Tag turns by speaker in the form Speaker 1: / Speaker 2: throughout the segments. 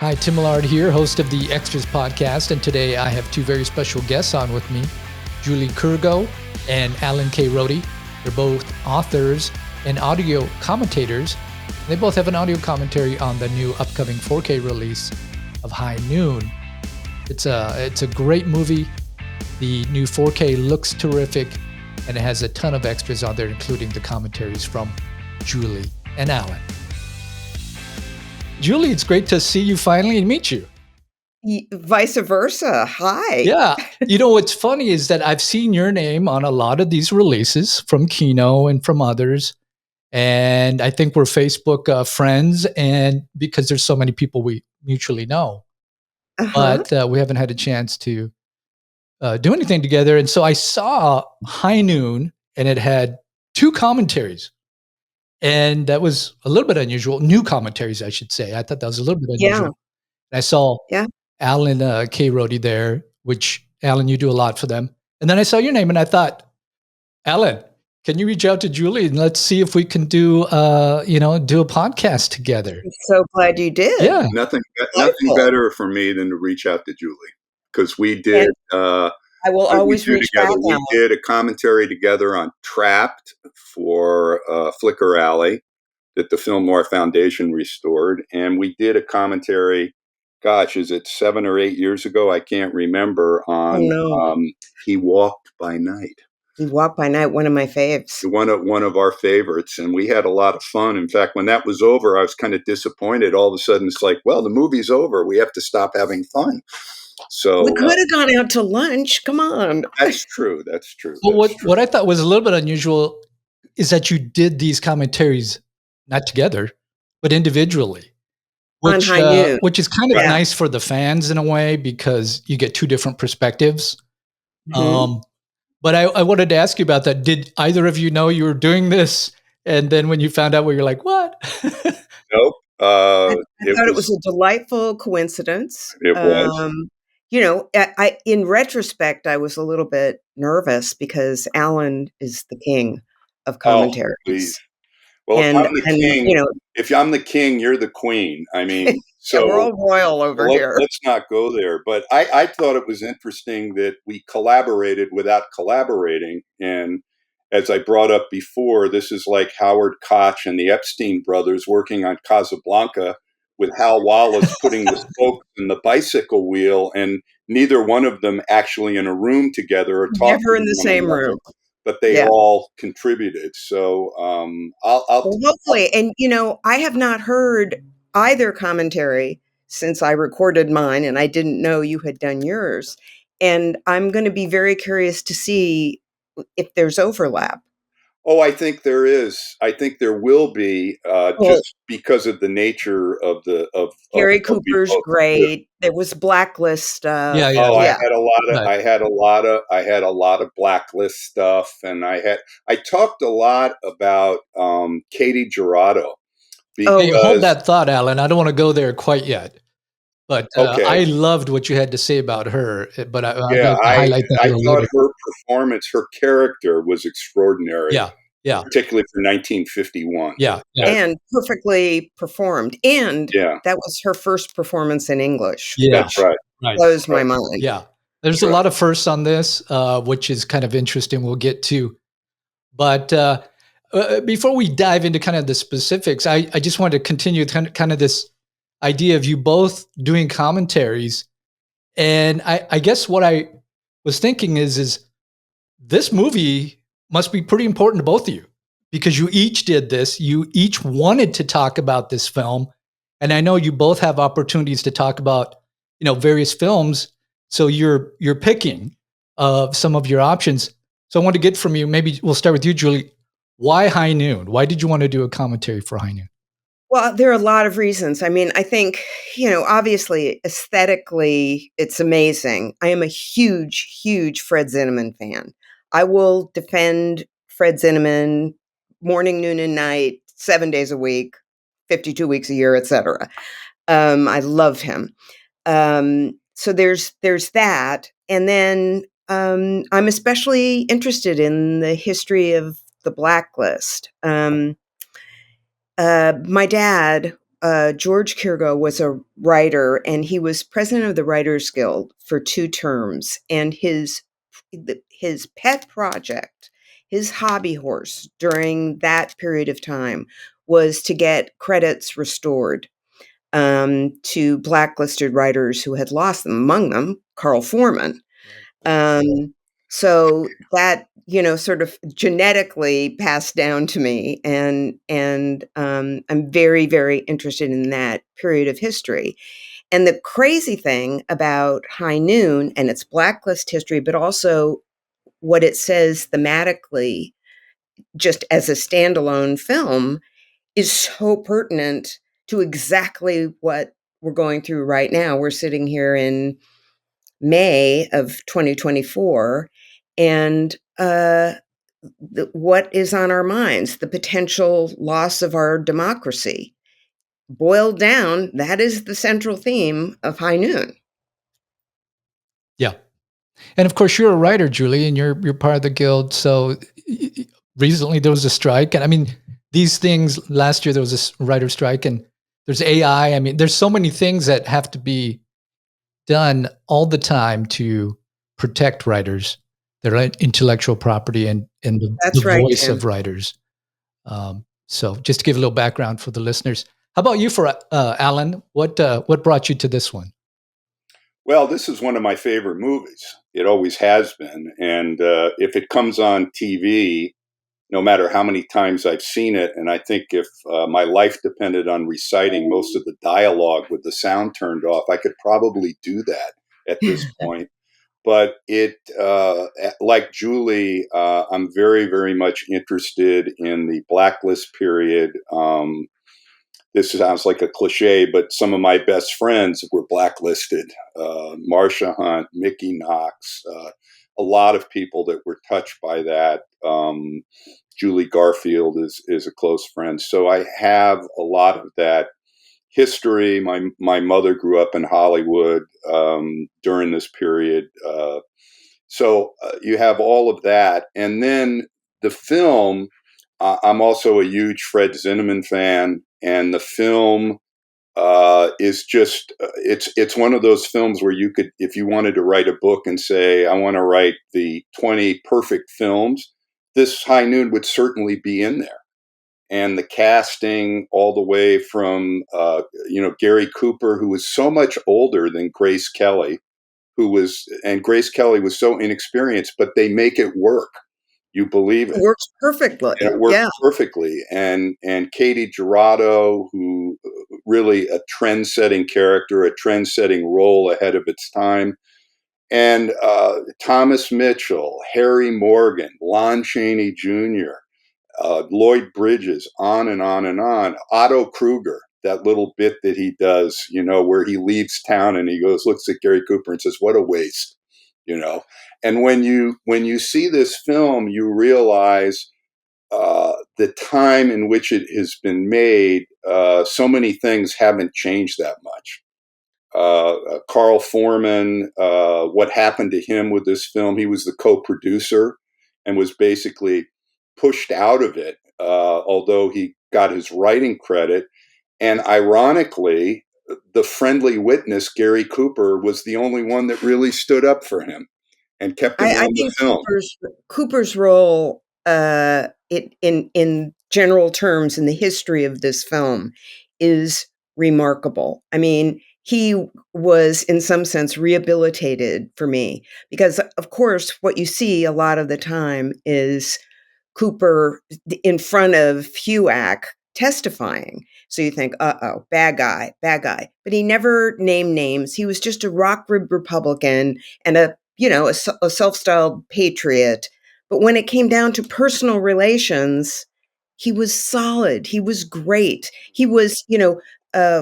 Speaker 1: Hi, Tim Millard here, host of the Extras podcast, and today I have two very special guests on with me, Julie Kirgo and Alan K. Rohde. They're both authors and audio commentators. They both have an audio commentary on the new upcoming 4K release of High Noon. It's a great movie. The new 4K looks terrific, and it has a ton of extras on there, including the commentaries from Julie and Alan. Julie, it's great to see you finally and meet you.
Speaker 2: Vice versa. Hi.
Speaker 1: Yeah. You know, what's funny is that I've seen your name on a lot of these releases from Kino and from others. And I think we're Facebook friends, and because there's so many people we mutually know. But we haven't had a chance to do anything together. And so I saw High Noon, and it had two commentaries. And that was a little bit unusual. New commentaries, I should say. I thought that was a little bit unusual. And I saw Alan K. Rohde there, which, Alan, you do a lot for them. And then I saw your name, and I thought, Alan, can you reach out to Julie and let's see if we can do a podcast together?
Speaker 2: I'm so glad you did.
Speaker 1: Yeah.
Speaker 3: Nothing better for me than to reach out to Julie, because we did.
Speaker 2: I will always reach
Speaker 3: together.
Speaker 2: Back
Speaker 3: we
Speaker 2: out.
Speaker 3: did a commentary together on Trapped for Flicker Alley that the Film Noir Foundation restored, and we did a commentary. Gosh, is it 7 or 8 years ago? I can't remember. On He Walked by Night.
Speaker 2: He Walked by Night, one of my faves.
Speaker 3: One of our favorites, and we had a lot of fun. In fact, when that was over, I was kind of disappointed. All of a sudden, it's like, well, the movie's over. We have to stop having fun. So
Speaker 2: we could have gone out to lunch. Come on.
Speaker 3: That's true.
Speaker 1: Well, what I thought was a little bit unusual is that you did these commentaries not together, but individually,
Speaker 2: on High Noon,
Speaker 1: which is kind of nice for the fans in a way, because you get two different perspectives. Mm-hmm. But I wanted to ask you about that. Did either of you know you were doing this? And then when you found out, were you like, what?
Speaker 3: Nope.
Speaker 2: I thought it was a delightful coincidence.
Speaker 3: It was.
Speaker 2: In retrospect, I was a little bit nervous because Alan is the king of commentaries.
Speaker 3: Oh, please. Well, if I'm the king, if I'm the king, you're the queen. I mean, so
Speaker 2: we're all royal over here.
Speaker 3: Let's not go there. But I thought it was interesting that we collaborated without collaborating. And as I brought up before, this is like Howard Koch and the Epstein brothers working on Casablanca, with Hal Wallace putting the spokes in the bicycle wheel, and neither one of them actually in a room together or talking.
Speaker 2: Never in the same room.
Speaker 3: But they all contributed. So
Speaker 2: hopefully. And, I have not heard either commentary since I recorded mine, and I didn't know you had done yours. And I'm going to be very curious to see if there's overlap.
Speaker 3: Oh, I think there is. I think there will be, just because of the nature of
Speaker 2: Gary Cooper's great. There was Blacklist stuff.
Speaker 1: Yeah.
Speaker 3: I had a lot of Blacklist stuff, and I talked a lot about Katie Jurado.
Speaker 1: Hey, hold that thought, Alan. I don't want to go there quite yet. But I loved what you had to say about her. But I highlight that.
Speaker 3: I thought her performance, her character was extraordinary.
Speaker 1: Yeah.
Speaker 3: Particularly for 1951.
Speaker 1: Yeah.
Speaker 2: And perfectly performed. And that was her first performance in English.
Speaker 1: Yeah.
Speaker 3: That's right.
Speaker 2: Blows my mind.
Speaker 1: Yeah. There's a lot of firsts on this, which is kind of interesting. We'll get to. But before we dive into kind of the specifics, I just wanted to continue kind of this idea of you both doing commentaries. And I guess what I was thinking is this movie must be pretty important to both of you, because you each did this. You each wanted to talk about this film. And I know you both have opportunities to talk about, various films. So you're picking some of your options. So I want to get from you, maybe we'll start with you, Julie. Why High Noon? Why did you want to do a commentary for High Noon?
Speaker 2: Well, there are a lot of reasons. I mean, I think, obviously, aesthetically, it's amazing. I am a huge, huge Fred Zinnemann fan. I will defend Fred Zinnemann morning, noon, and night, 7 days a week, 52 weeks a year, etc. I love him. So there's that. And then I'm especially interested in the history of the Blacklist. My dad George Kirgo was a writer, and he was president of the Writers Guild for 2 terms. And his pet project, his hobby horse during that period of time, was to get credits restored to blacklisted writers who had lost them. Among them, Carl Foreman. So that, sort of genetically passed down to me, and I'm very, very interested in that period of history. And the crazy thing about High Noon and its blacklist history, but also what it says thematically, just as a standalone film, is so pertinent to exactly what we're going through right now. We're sitting here in May of 2024, and what is on our minds? The potential loss of our democracy. Boiled down, that is the central theme of High Noon.
Speaker 1: Yeah. And of course, you're a writer, Julie, and you're part of the guild. So recently there was a strike. And I mean, these things, last year there was a writer strike, and there's AI. I mean, there's so many things that have to be done all the time to protect writers, their intellectual property, and
Speaker 2: That's
Speaker 1: the
Speaker 2: right,
Speaker 1: voice
Speaker 2: Tim.
Speaker 1: of writers. So just to give a little background for the listeners. How about you, for Alan? What brought you to this one?
Speaker 3: Well, this is one of my favorite movies. It always has been. And if it comes on TV, no matter how many times I've seen it, and I think if my life depended on reciting most of the dialogue with the sound turned off, I could probably do that at this point. But like Julie, I'm very, very much interested in the blacklist period. This sounds like a cliche, but some of my best friends were blacklisted. Marsha Hunt, Mickey Knox, a lot of people that were touched by that. Julie Garfield is a close friend. So I have a lot of that history. My mother grew up in Hollywood during this period. So you have all of that. And then the film, I'm also a huge Fred Zinnemann fan. And the film is just, it's one of those films where you could, if you wanted to write a book and say, I want to write the 20 perfect films, this High Noon would certainly be in there. And the casting, all the way from Gary Cooper, who was so much older than Grace Kelly, and Grace Kelly was so inexperienced, but they make it work. You believe
Speaker 2: It
Speaker 3: it.
Speaker 2: works perfectly.
Speaker 3: And it works
Speaker 2: Yeah.
Speaker 3: perfectly. And Katie Jurado, who really a trend-setting character, a trend-setting role ahead of its time. And Thomas Mitchell, Harry Morgan, Lon Chaney Jr., Lloyd Bridges, on and on and on. Otto Kruger, that little bit that he does, where he leaves town and he looks at Gary Cooper and says, "What a waste," And when you see this film, you realize the time in which it has been made. So many things haven't changed that much. Carl Foreman, what happened to him with this film? He was the co-producer and was basically pushed out of it, although he got his writing credit. And ironically, the friendly witness, Gary Cooper, was the only one that really stood up for him and kept him
Speaker 2: I
Speaker 3: on the
Speaker 2: think
Speaker 3: film.
Speaker 2: Cooper's role, in general terms, in the history of this film, is remarkable. I mean, he was, in some sense, rehabilitated for me because, of course, what you see a lot of the time is Cooper in front of HUAC testifying. So you think, uh-oh, bad guy, bad guy. But he never named names. He was just a rock-ribbed Republican and a self-styled patriot. But when it came down to personal relations, he was solid. He was great. He was,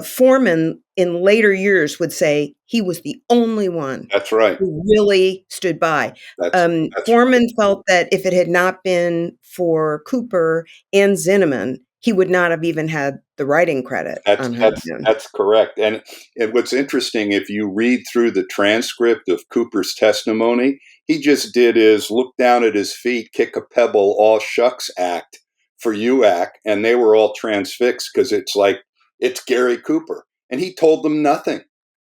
Speaker 2: Foreman in later years would say he was the only one
Speaker 3: That's right.
Speaker 2: who really stood by.
Speaker 3: That's
Speaker 2: Foreman felt that if it had not been for Cooper and Zinnemann, he would not have even had the writing credit on High Noon.
Speaker 3: That's correct. And what's interesting, if you read through the transcript of Cooper's testimony, he just did is look down at his feet, kick a pebble, all shucks act for UAC, and they were all transfixed because it's like it's Gary Cooper. And he told them nothing.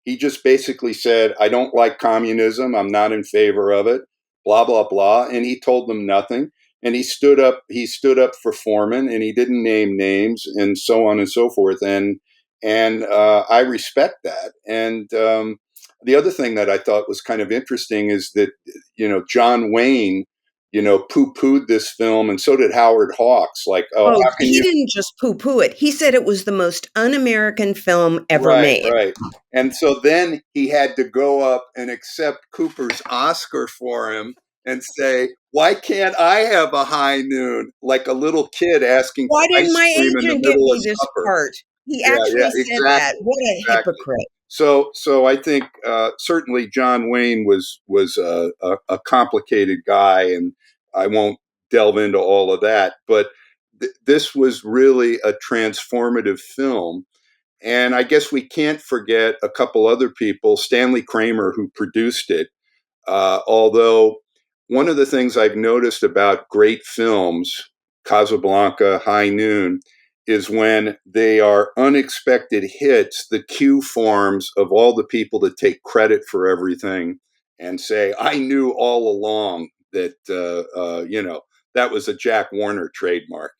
Speaker 3: He just basically said, I don't like communism. I'm not in favor of it, blah, blah, blah. And he told them nothing. And he stood up for Foreman, and he didn't name names, and so on and so forth. And I respect that. And the other thing that I thought was kind of interesting is that, John Wayne, poo-pooed this film, and so did Howard Hawks. Like, oh,
Speaker 2: Oh,
Speaker 3: how can
Speaker 2: he
Speaker 3: you?
Speaker 2: didn't just poo-poo it. He said it was the most un-American film ever
Speaker 3: Right,
Speaker 2: made.
Speaker 3: right. And so then he had to go up and accept Cooper's Oscar for him and say, why can't I have a high noon? Like a little kid asking
Speaker 2: Why
Speaker 3: for
Speaker 2: didn't
Speaker 3: ice
Speaker 2: my
Speaker 3: cream in the
Speaker 2: agent give
Speaker 3: middle of
Speaker 2: me this
Speaker 3: supper.
Speaker 2: part? He
Speaker 3: Yeah, yeah,
Speaker 2: actually said that.
Speaker 3: exactly,
Speaker 2: What a
Speaker 3: exactly.
Speaker 2: hypocrite.
Speaker 3: So I think certainly John Wayne was a complicated guy, and I won't delve into all of that. But this was really a transformative film. And I guess we can't forget a couple other people, Stanley Kramer, who produced it. Although one of the things I've noticed about great films, Casablanca, High Noon, is when they are unexpected hits, the cue forms of all the people that take credit for everything and say, I knew all along that, that was a Jack Warner trademark,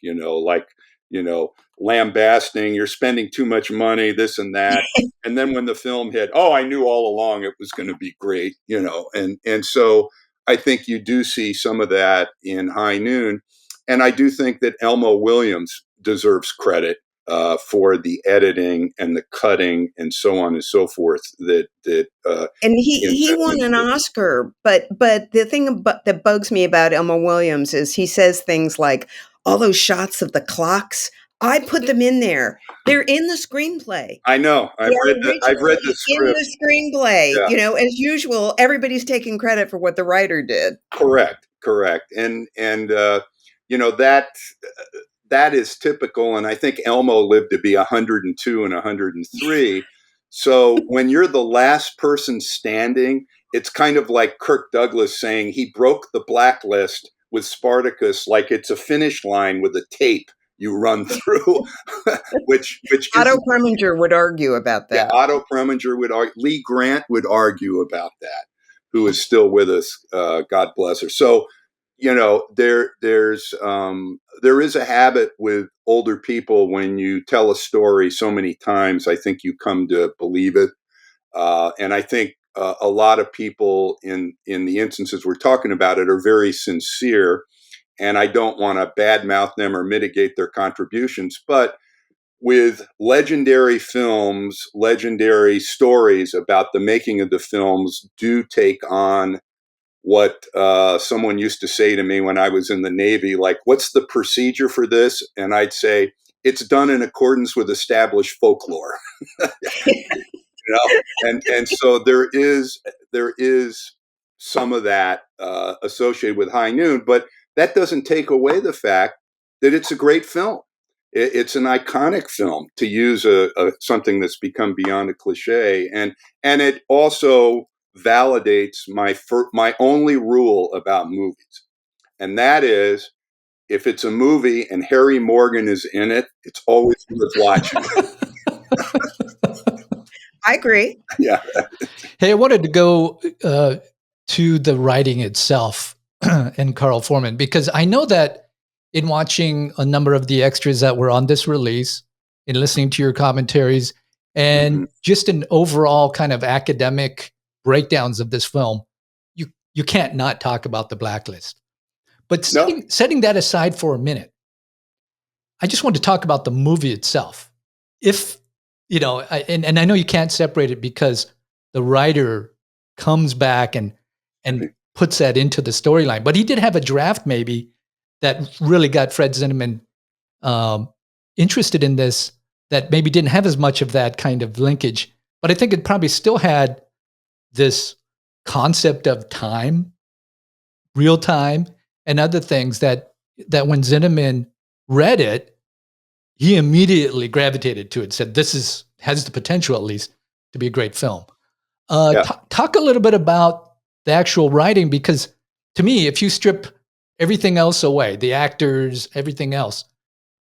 Speaker 3: lambasting, you're spending too much money, this and that. And then when the film hit, oh, I knew all along it was going to be great, and so I think you do see some of that in High Noon. And I do think that Elmo Williams deserves credit for the editing and the cutting and so on and so forth
Speaker 2: And
Speaker 3: in
Speaker 2: he won an Oscar, but the thing that bugs me about Elmo Williams is he says things like, all those shots of the clocks, I put them in there. They're in the screenplay.
Speaker 3: I know. I've read the
Speaker 2: In
Speaker 3: script.
Speaker 2: the screenplay.
Speaker 3: Yeah.
Speaker 2: As usual, everybody's taking credit for what the writer did.
Speaker 3: Correct. And that is typical. And I think Elmo lived to be 102 and 103. So when you're the last person standing, it's kind of like Kirk Douglas saying he broke the blacklist with Spartacus, like it's a finish line with a tape you run through, which
Speaker 2: Otto Preminger would argue about that.
Speaker 3: Yeah, Otto Preminger would argue. Lee Grant would argue about that, who is still with us. God bless her. So, there is a habit with older people when you tell a story so many times. I think you come to believe it, and I think a lot of people in the instances we're talking about it are very sincere, and I don't want to badmouth them or mitigate their contributions, but with legendary films, legendary stories about the making of the films do take on what someone used to say to me when I was in the Navy, like, what's the procedure for this? And I'd say, it's done in accordance with established folklore. And so there is some of that associated with High Noon, but that doesn't take away the fact that it's a great film. It's an iconic film, to use something that's become beyond a cliche, and it also validates my only rule about movies, and that is, if it's a movie and Harry Morgan is in it, it's always worth watching.
Speaker 2: I agree.
Speaker 3: Yeah.
Speaker 1: Hey, I wanted to go to the writing itself and Carl Foreman, because I know that in watching a number of the extras that were on this release, in listening to your commentaries, and just an overall kind of academic breakdowns of this film, you can't not talk about the Blacklist. But setting that aside for a minute, I just want to talk about the movie itself. If, and I know you can't separate it because the writer comes back and puts that into the storyline, but he did have a draft maybe that really got Fred Zinnemann interested in this, that maybe didn't have as much of that kind of linkage, but I think it probably still had this concept of time, real time, and other things that when Zinnemann read it, he immediately gravitated to it, said, this has the potential at least to be a great film. Talk a little bit about the actual writing, because to me, if you strip everything else away, the actors, everything else,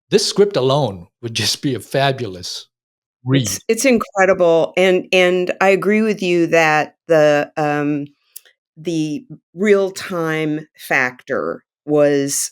Speaker 1: this script alone would just be a fabulous read.
Speaker 2: It's incredible, and I agree with you that the real time factor was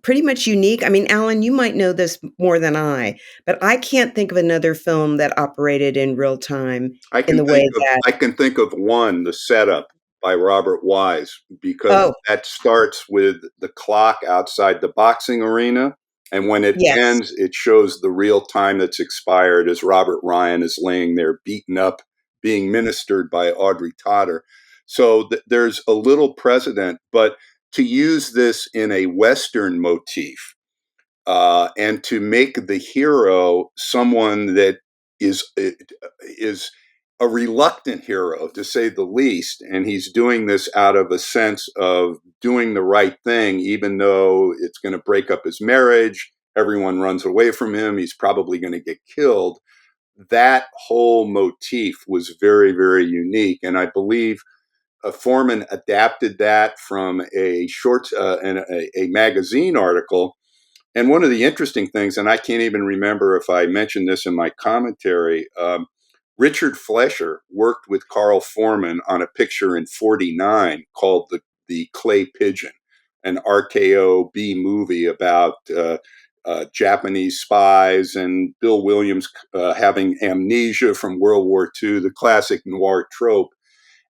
Speaker 2: pretty much unique. I mean, Alan, you might know this more than I, but I can't think of another film that operated in real time in the way that.
Speaker 3: I can think of one, The Setup by Robert Wise, because
Speaker 2: Oh,
Speaker 3: that starts with the clock outside the boxing arena. And when it
Speaker 2: yes.
Speaker 3: ends, it shows the real time that's expired as Robert Ryan is laying there beaten up, being ministered by Audrey Totter. So there's a little precedent, but to use this in a Western motif, and to make the hero someone that is a reluctant hero, to say the least, and he's doing this out of a sense of doing the right thing, even though it's going to break up his marriage. Everyone runs away from him. He's probably going to get killed. That whole motif was very, very unique, and I believe Foreman adapted that from a a magazine article. And one of the interesting things, and I can't even remember if I mentioned this in my commentary, Richard Flesher worked with Carl Foreman on a picture in '49 called the Clay Pigeon, an RKO B movie about Japanese spies and Bill Williams having amnesia from World War II, the classic noir trope.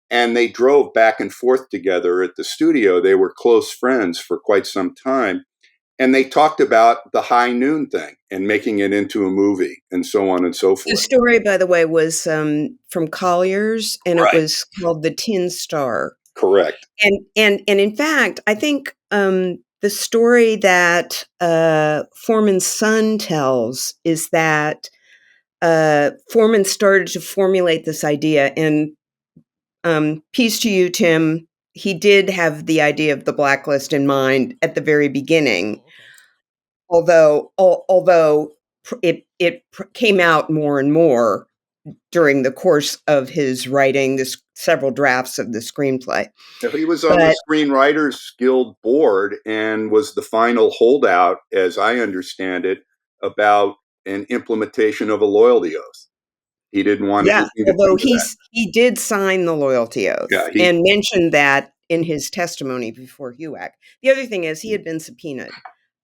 Speaker 3: And they drove back and forth together at the studio. They were close friends for quite some time. And they talked about the high noon thing and making it into a movie and so on and so
Speaker 2: The
Speaker 3: forth.
Speaker 2: story, by the way, was from Collier's, and it
Speaker 3: Right.
Speaker 2: was called The Tin Star.
Speaker 3: Correct.
Speaker 2: And in fact, I think the story that Foreman's son tells is that Foreman started to formulate this idea, and peace to you, Tim. He did have the idea of the blacklist in mind at the very beginning, although it came out more and more during the course of his writing this several drafts of the screenplay.
Speaker 3: He was on the
Speaker 2: But
Speaker 3: Screenwriters Guild board and was the final holdout, as I understand it, about an implementation of a loyalty oath. He didn't want
Speaker 2: yeah,
Speaker 3: anything to do
Speaker 2: although
Speaker 3: with that.
Speaker 2: he did sign the loyalty oath
Speaker 3: Yeah, he
Speaker 2: and mentioned that in his testimony before HUAC. The other thing is he had been subpoenaed,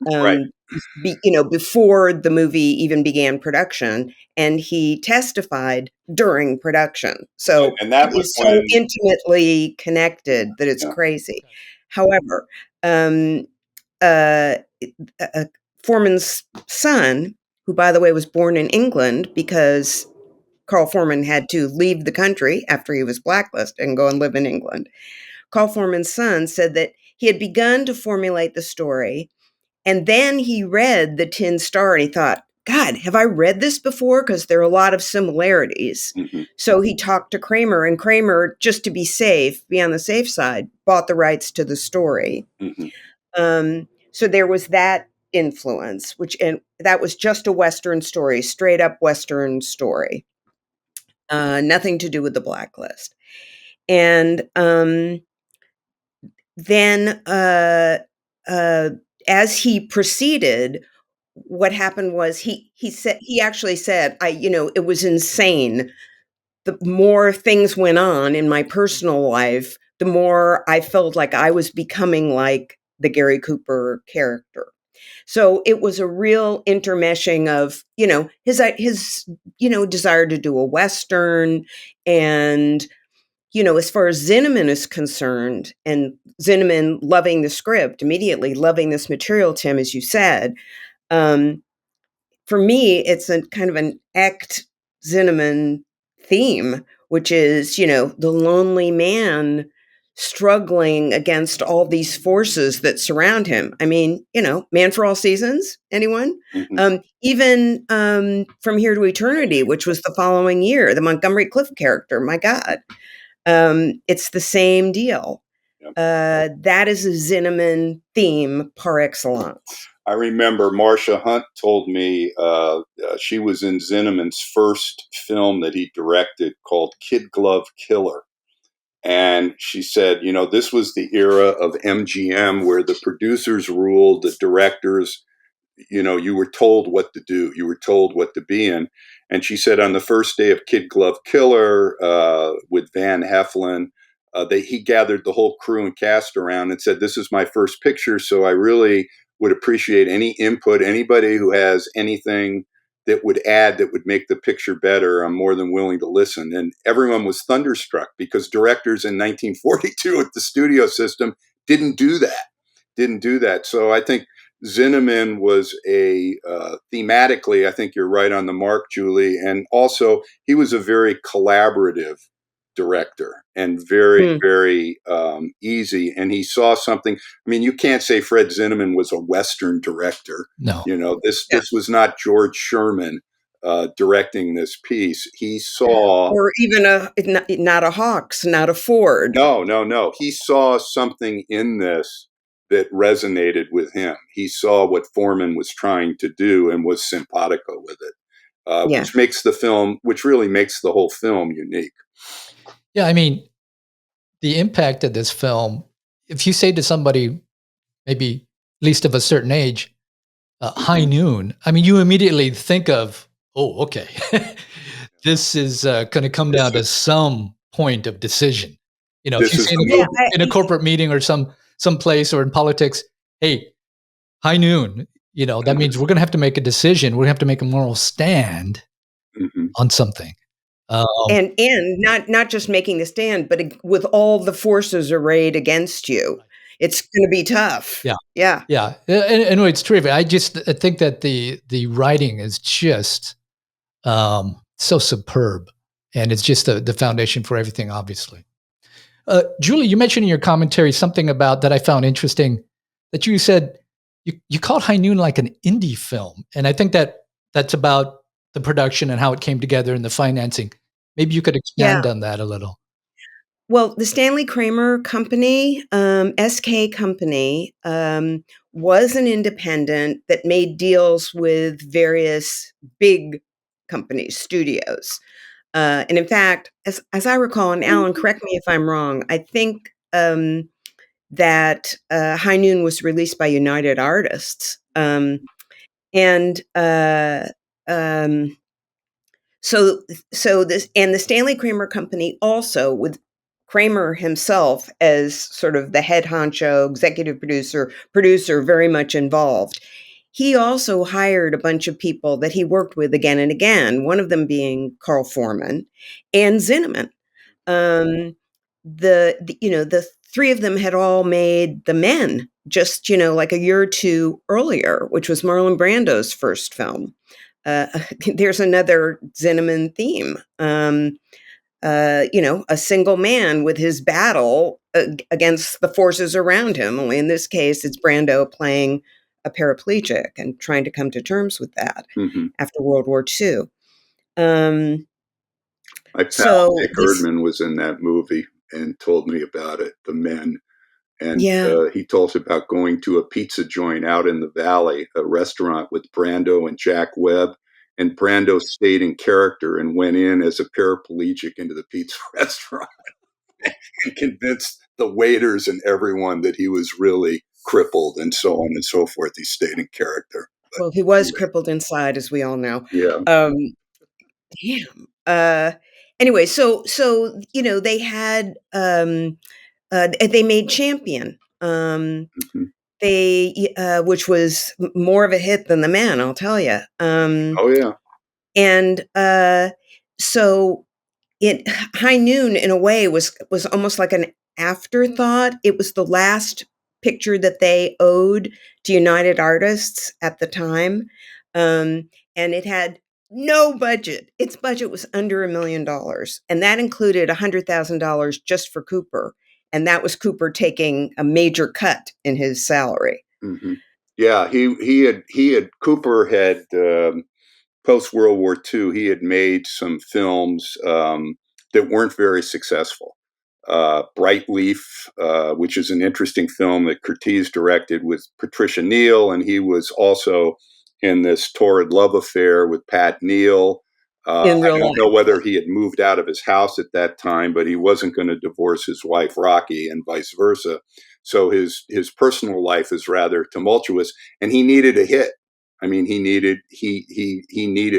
Speaker 3: right.
Speaker 2: um, before the movie even began production, and he testified during production. So
Speaker 3: And that
Speaker 2: he
Speaker 3: was
Speaker 2: is so
Speaker 3: when
Speaker 2: intimately connected that it's
Speaker 3: yeah.
Speaker 2: crazy. However, um, uh, Foreman's son, who by the way was born in England because Carl Foreman had to leave the country after he was blacklisted and go and live in England. Carl Foreman's son said that he had begun to formulate the story, and then he read The Tin Star and he thought, God, have I read this before? Because there are a lot of similarities.
Speaker 3: Mm-hmm.
Speaker 2: So he talked to Kramer, and Kramer, just to be safe, be on the safe side, bought the rights to the story.
Speaker 3: Mm-hmm.
Speaker 2: So there was that influence, and that was just a Western story, straight up Western story. Nothing to do with the blacklist. And then as he proceeded, what happened was he actually said, it was insane. The more things went on in my personal life, the more I felt like I was becoming like the Gary Cooper character. So it was a real intermeshing of, his desire to do a Western, and, as far as Zinnemann is concerned, and Zinnemann loving the script, immediately loving this material, Tim, as you said, um, for me, it's a kind of an Echt Zinnemann theme, which is, the lonely man struggling against all these forces that surround him. I mean, Man for All Seasons, anyone?
Speaker 3: Mm-hmm.
Speaker 2: Even From Here to Eternity, which was the following year, the Montgomery Clift character, my God. It's the same deal. That is a Zinnemann theme par excellence.
Speaker 3: I remember Marcia Hunt told me she was in Zinnemann's first film that he directed called Kid Glove Killer. And she said, this was the era of MGM where the producers ruled, the directors you were told what to do. You were told what to be in. And she said on the first day of Kid Glove Killer with Van Heflin, he gathered the whole crew and cast around and said, "This is my first picture, so I really would appreciate any input. Anybody who has anything that would add, that would make the picture better, I'm more than willing to listen." And everyone was thunderstruck because directors in 1942 at the studio system didn't do that. So I think Zinnemann was thematically, I think you're right on the mark, Julie. And also, he was a very collaborative director and very, very easy. And he saw something. I mean, you can't say Fred Zinnemann was a Western director.
Speaker 1: No.
Speaker 3: This was not George Sherman directing this piece. He saw,
Speaker 2: or even not a Hawks, not a Ford.
Speaker 3: No. He saw something in this that resonated with him. He saw what Foreman was trying to do and was simpatico with it, which really makes the whole film unique.
Speaker 1: Yeah, I mean, the impact of this film, if you say to somebody, maybe at least of a certain age, High Noon, I mean, you immediately think of, oh, okay, this is going to come down to some point of decision. If you say in a corporate meeting or some place or in politics, hey, High Noon, that means we're going to have to make a decision. We're going to have to make a moral stand on something.
Speaker 2: And not just making a stand, but with all the forces arrayed against you, it's going to be tough.
Speaker 1: Yeah. And it's terrific. I think that the writing is just so superb, and it's just the foundation for everything, obviously. Julie, you mentioned in your commentary something about that I found interesting, that you said you called High Noon like an indie film, and I think that's about the production and how it came together and the financing. Maybe you could expand on that a little.
Speaker 2: Well, the Stanley Kramer Company, SK Company, was an independent that made deals with various big companies, studios. And in fact, as I recall, and Alan, correct me if I'm wrong, I think that High Noon was released by United Artists. So this, and the Stanley Kramer Company also, with Kramer himself as sort of the head honcho, executive producer, very much involved. He also hired a bunch of people that he worked with again and again, one of them being Carl Foreman and Zinnemann. The three of them had all made The Men just, like a year or two earlier, which was Marlon Brando's first film. There's another Zinnemann theme. A single man with his battle against the forces around him. Only in this case, it's Brando playing a paraplegic and trying to come to terms with that after World War II.
Speaker 3: My pal Dick Erdman was in that movie and told me about it, The Men. And he told us about going to a pizza joint out in the valley, a restaurant with Brando and Jack Webb. And Brando stayed in character and went in as a paraplegic into the pizza restaurant and convinced the waiters and everyone that he was really crippled and so on and so forth. He stayed in character.
Speaker 2: Well, he was crippled inside, as we all know.
Speaker 3: Yeah.
Speaker 2: Damn. Anyway, so they had they made Champion. Which was more of a hit than The Man, I'll tell you. And so High Noon, in a way, was almost like an afterthought. It was the last picture that they owed to United Artists at the time, and it had no budget. Its budget was under $1 million, and that included $100,000 just for Cooper. And that was Cooper taking a major cut in his salary.
Speaker 3: Yeah, Cooper had post World War II. He had made some films that weren't very successful. Bright Leaf, which is an interesting film that Curtiz directed with Patricia Neal, and he was also in this torrid love affair with Pat Neal. I don't know whether he had moved out of his house at that time, but he wasn't going to divorce his wife, Rocky, and vice versa. So his personal life is rather tumultuous, and he needed a hit. I mean, he needed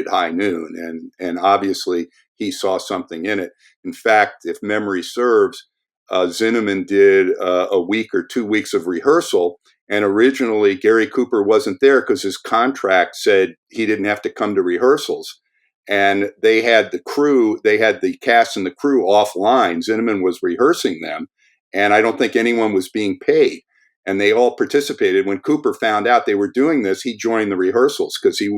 Speaker 3: High Noon, and obviously he saw something in it. In fact, if memory serves, Zinnemann did a week or 2 weeks of rehearsal, and originally Gary Cooper wasn't there because his contract said he didn't have to come to rehearsals. And they had the cast and the crew offline. Zinnemann was rehearsing them, and I don't think anyone was being paid. And they all participated. When Cooper found out they were doing this, he joined the rehearsals because he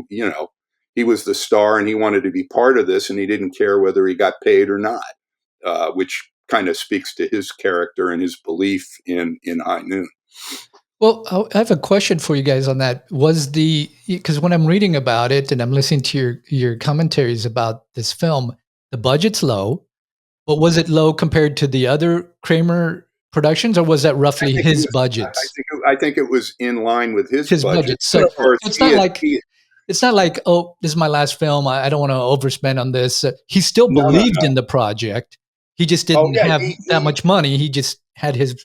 Speaker 3: was the star and he wanted to be part of this, and he didn't care whether he got paid or not, which kind of speaks to his character and his belief in High Noon.
Speaker 1: Well, I have a question for you guys on that. Because when I'm reading about it and I'm listening to your commentaries about this film, the budget's low, but was it low compared to the other Kramer productions, or was that roughly his budgets?
Speaker 3: I think it was in line with his budget.
Speaker 1: So of course, it's not like, oh, this is my last film, I don't want to overspend on this. He still believed in the project. He just didn't have that much money. He just had his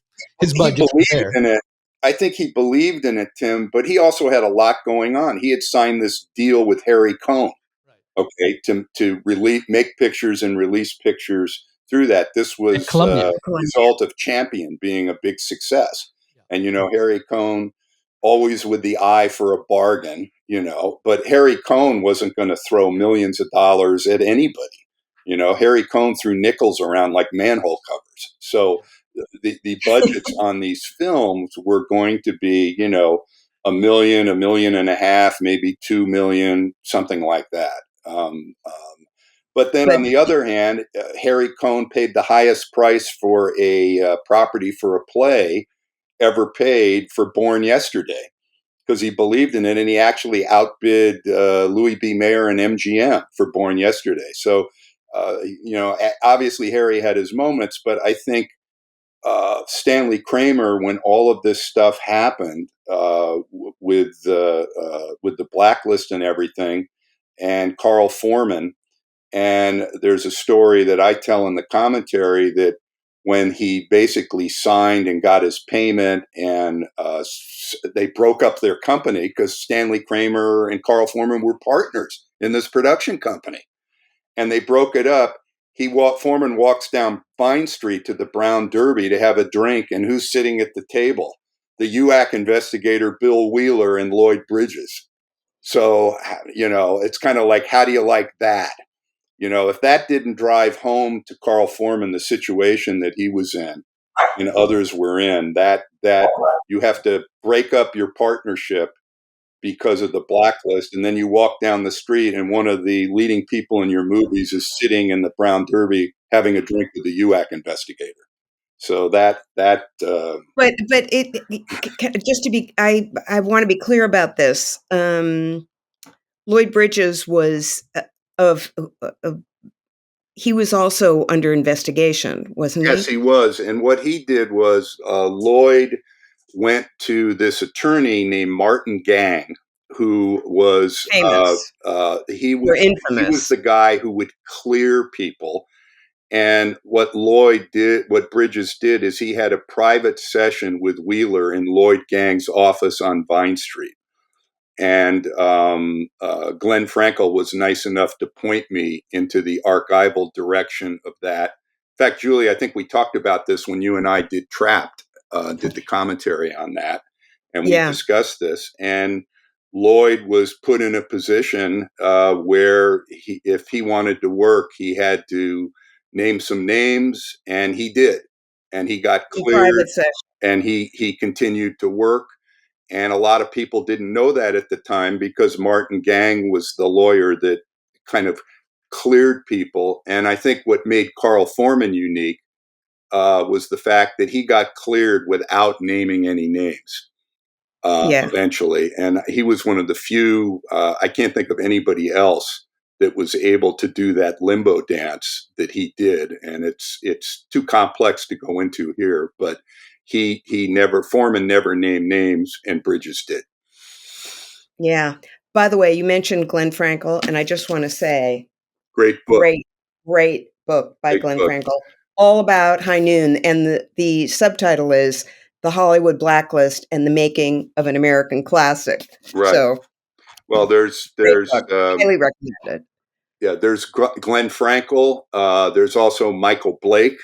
Speaker 1: budget there.
Speaker 3: In it. I think he believed in it, Tim, but he also had a lot going on. He had signed this deal with Harry Cohn, okay, to make pictures and release pictures through that. This was a result of Champion being a big success. And, Harry Cohn, always with the eye for a bargain, but Harry Cohn wasn't going to throw millions of dollars at anybody. Harry Cohn threw nickels around like manhole covers. So the budgets on these films were going to be, $1 million, $1.5 million, maybe 2 million, something like that. But then on the other hand, Harry Cohn paid the highest price for a property for a play ever paid for Born Yesterday, because he believed in it, and he actually outbid Louis B. Mayer and MGM for Born Yesterday. So, obviously Harry had his moments, but I think Stanley Kramer, when all of this stuff happened with the Blacklist and everything, and Carl Foreman, and there's a story that I tell in the commentary that when he basically signed and got his payment, and they broke up their company because Stanley Kramer and Carl Foreman were partners in this production company, and they broke it up. Foreman walks down Vine Street to the Brown Derby to have a drink, and who's sitting at the table? The UAC investigator Bill Wheeler and Lloyd Bridges. So, it's kind of like, how do you like that? If that didn't drive home to Carl Foreman the situation that he was in and others were in, that you have to break up your partnership because of the Blacklist, and then you walk down the street and one of the leading people in your movies is sitting in the Brown Derby having a drink with the UAC investigator. So but
Speaker 2: it just to be, I want to be clear about this. Lloyd Bridges was he was also under investigation, wasn't he?
Speaker 3: Yes, he was. And what he did was Lloyd went to this attorney named Martin Gang, who was
Speaker 2: famous.
Speaker 3: He was the guy who would clear people. And what Bridges did is he had a private session with Wheeler in Lloyd Gang's office on Vine Street. And Glenn Frankel was nice enough to point me into the archival direction of that. In fact, Julie, I think we talked about this when you and I did Trapped, did the commentary on that, and we discussed this. And Lloyd was put in a position where if he wanted to work, he had to name some names, and he did. And he got cleared, and he continued to work. And a lot of people didn't know that at the time because Martin Gang was the lawyer that kind of cleared people. And I think what made Carl Foreman unique was the fact that he got cleared without naming any names eventually. And he was one of the few, I can't think of anybody else that was able to do that limbo dance that he did. And it's too complex to go into here, but Foreman never named names, and Bridges did.
Speaker 2: Yeah. By the way, you mentioned Glenn Frankel, and I just want to say,
Speaker 3: great book
Speaker 2: by Glenn Frankel, all about High Noon. And the subtitle is The Hollywood Blacklist and the Making of an American Classic.
Speaker 3: Right.
Speaker 2: So
Speaker 3: Well, there's
Speaker 2: Great
Speaker 3: there's
Speaker 2: book. Highly recommended.
Speaker 3: yeah, there's Glenn Frankel. There's also Michael Blake,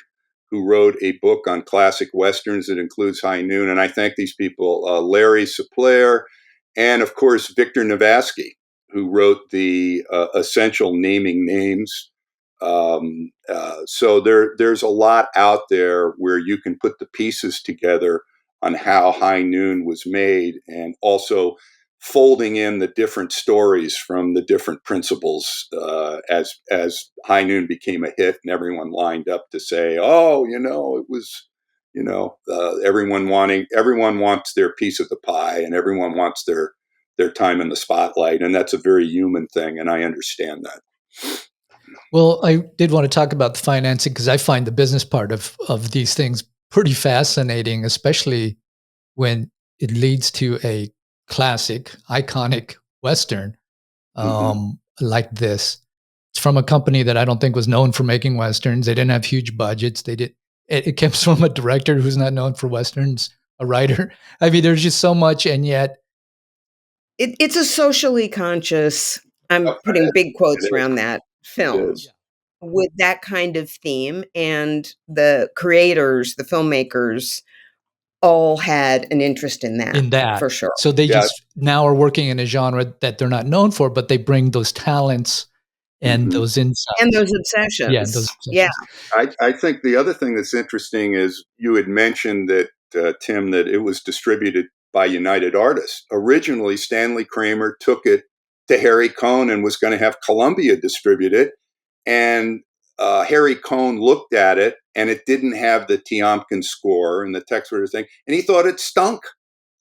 Speaker 3: who wrote a book on classic westerns that includes High Noon. And I thank these people, Larry Supler, and of course Victor Navasky, who wrote the essential naming names. So there's a lot out there where you can put the pieces together on how High Noon was made, and also folding in the different stories from the different principals as High Noon became a hit, and everyone lined up to say, "Oh, it was." Everyone wants their piece of the pie, and everyone wants their time in the spotlight, and that's a very human thing, and I understand that.
Speaker 1: Well, I did want to talk about the financing because I find the business part of these things pretty fascinating, especially when it leads to a classic, iconic Western like this. It's from a company that I don't think was known for making Westerns. They didn't have huge budgets. It comes from a director who's not known for Westerns, a writer. I mean, there's just so much, and yet
Speaker 2: It's a socially conscious, I'm putting big quotes around that, film with that kind of theme. And the creators, the filmmakers, all had an interest in that, for sure.
Speaker 1: So they just now are working in a genre that they're not known for, but they bring those talents and those insights.
Speaker 2: And those obsessions.
Speaker 1: Yeah, those obsessions.
Speaker 2: Yeah.
Speaker 3: I think the other thing that's interesting is you had mentioned that, Tim, that it was distributed by United Artists. Originally, Stanley Kramer took it to Harry Cohn and was going to have Columbia distribute it. And Harry Cohn looked at it, and it didn't have the Tiomkin score and the text sort of thing. And he thought it stunk.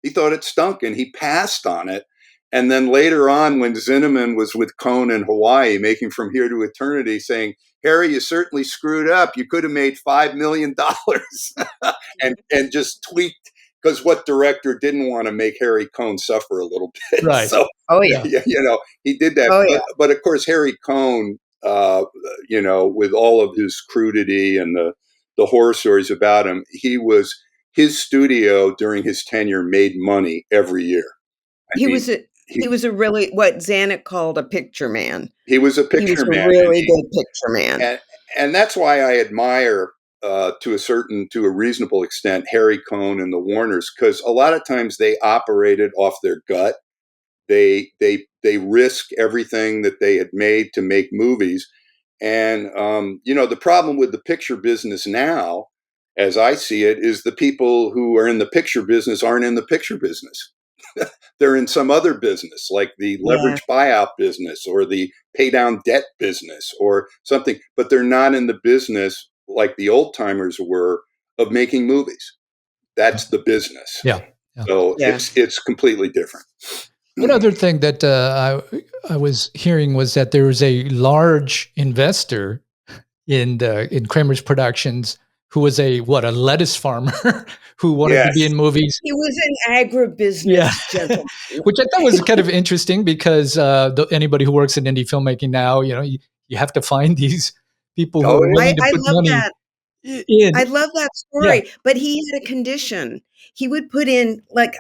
Speaker 3: And he passed on it. And then later on, when Zinnemann was with Cohn in Hawaii, making From Here to Eternity, saying, "Harry, you certainly screwed up. You could have made $5 million," and just tweaked, because what director didn't want to make Harry Cohn suffer a little bit?
Speaker 1: Right.
Speaker 3: So,
Speaker 2: yeah.
Speaker 3: He did that. But of course, Harry Cohn, with all of his crudity and the horror stories about him, his studio during his tenure made money every year.
Speaker 2: He was a really, what Zanuck called a picture man.
Speaker 3: He was a picture
Speaker 2: He was
Speaker 3: man.
Speaker 2: A really good picture man.
Speaker 3: And that's why I admire, to a reasonable extent, Harry Cohn and the Warners, because a lot of times they operated off their gut. They risk everything that they had made to make movies. And, the problem with the picture business now, as I see it, is the people who are in the picture business aren't in the picture business. They're in some other business, like the leverage buyout business or the pay down debt business or something, but they're not in the business like the old timers were of making movies. That's the business.
Speaker 1: Yeah.
Speaker 3: So it's completely different.
Speaker 1: One other thing that I was hearing was that there was a large investor in Kramer's Productions who was a lettuce farmer who wanted to be in movies.
Speaker 2: He was an agribusiness gentleman.
Speaker 1: Which I thought was kind of interesting because anybody who works in indie filmmaking now, you have to find these people who are willing to put money in.
Speaker 2: I love that story, but he had a condition. He would put in like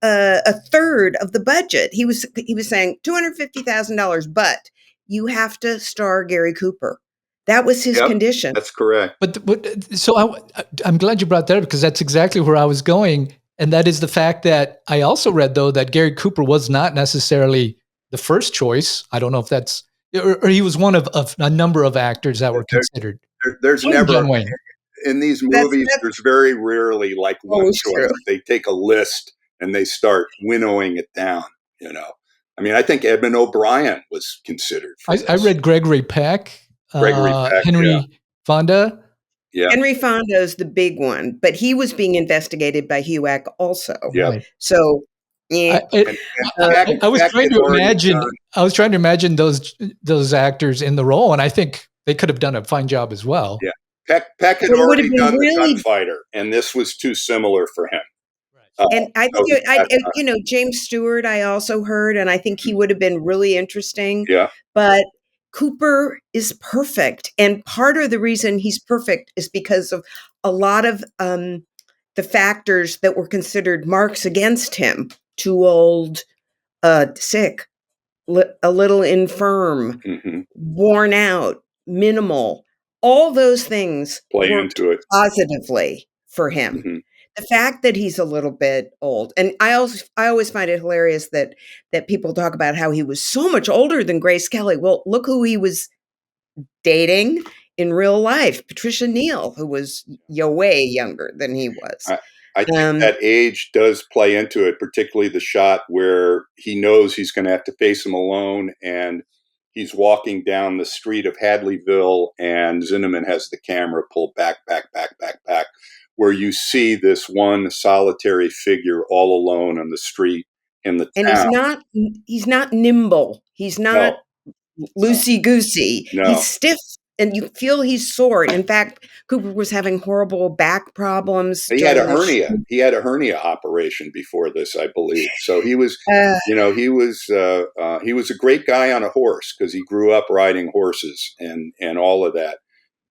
Speaker 2: a third of the budget. He was saying $250,000, but you have to star Gary Cooper. That was his condition.
Speaker 3: That's correct.
Speaker 1: But so I'm glad you brought that up, because that's exactly where I was going. And that is the fact that I also read, though, that Gary Cooper was not necessarily the first choice. I don't know if that's, or he was one of a number of actors that were considered.
Speaker 3: There's never, in these movies, there's very rarely like one choice. They take a list and they start winnowing it down, I mean, I think Edmund O'Brien was considered.
Speaker 1: I read Gregory Peck. Henry Fonda.
Speaker 3: Yeah.
Speaker 2: Henry Fonda is the big one, but he was being investigated by HUAC also.
Speaker 3: Yeah.
Speaker 2: So
Speaker 1: I was trying to imagine those actors in the role, and I think they could have done a fine job as well.
Speaker 3: Yeah. Peck had already done The Gunfighter, and this was too similar for him.
Speaker 2: And I think, James Stewart, I also heard, and I think he would have been really interesting.
Speaker 3: Yeah.
Speaker 2: But Cooper is perfect. And part of the reason he's perfect is because of a lot of the factors that were considered marks against him. Too old, sick, a little infirm,
Speaker 3: Mm-hmm.
Speaker 2: worn out, minimal. All those things
Speaker 3: Play
Speaker 2: worked
Speaker 3: into it.
Speaker 2: positively for him.
Speaker 3: Mm-hmm.
Speaker 2: The fact that he's a little bit old, and I always find it hilarious that people talk about how he was so much older than Grace Kelly. Well, look who he was dating in real life, Patricia Neal, who was way younger than he was.
Speaker 3: I think
Speaker 2: Um,
Speaker 3: that age does play into it, particularly the shot where he knows he's going to have to face him alone, and he's walking down the street of Hadleyville, and Zinnemann has the camera pulled back, where you see this one solitary figure all alone on the street in the
Speaker 2: and
Speaker 3: town.
Speaker 2: he's not nimble. He's not
Speaker 3: No, no,
Speaker 2: loosey goosey. He's
Speaker 3: no.
Speaker 2: stiff, and you feel he's sore. In fact, Cooper was having horrible back problems
Speaker 3: He had a
Speaker 2: during the
Speaker 3: hernia.
Speaker 2: shoot.
Speaker 3: He had a hernia operation before this, I believe. So he was,
Speaker 2: Uh,
Speaker 3: he was a great guy on a horse because he grew up riding horses and all of that.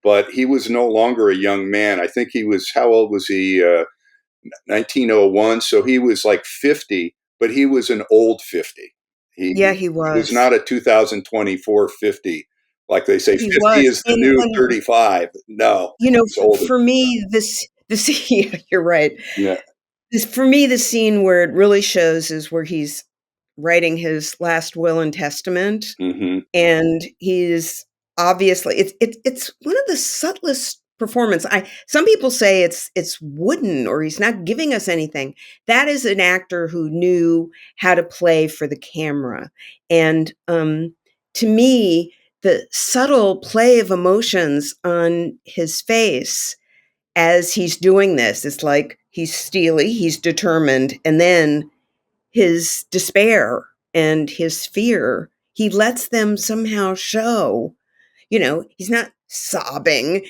Speaker 3: But he was no longer a young man. I think he was, how old was he? 1901. So he was like 50, but he was an old 50.
Speaker 2: yeah,
Speaker 3: He
Speaker 2: he
Speaker 3: was
Speaker 2: was.
Speaker 3: not a 2024 50. Like they say,
Speaker 2: He
Speaker 3: 50
Speaker 2: was,
Speaker 3: is the new
Speaker 2: and
Speaker 3: 35. No, it's older.
Speaker 2: for me, yeah, you're right.
Speaker 3: Yeah.
Speaker 2: For me, the scene where it really shows is where he's writing his last will and testament,
Speaker 3: Mm-hmm.
Speaker 2: and he's obviously it's one of the subtlest performance. Some people say it's wooden or he's not giving us anything. That is an actor who knew how to play for the camera, and to me, the subtle play of emotions on his face as he's doing this, it's like he's steely, he's determined, and then his despair and his fear, he lets them somehow show. He's not sobbing.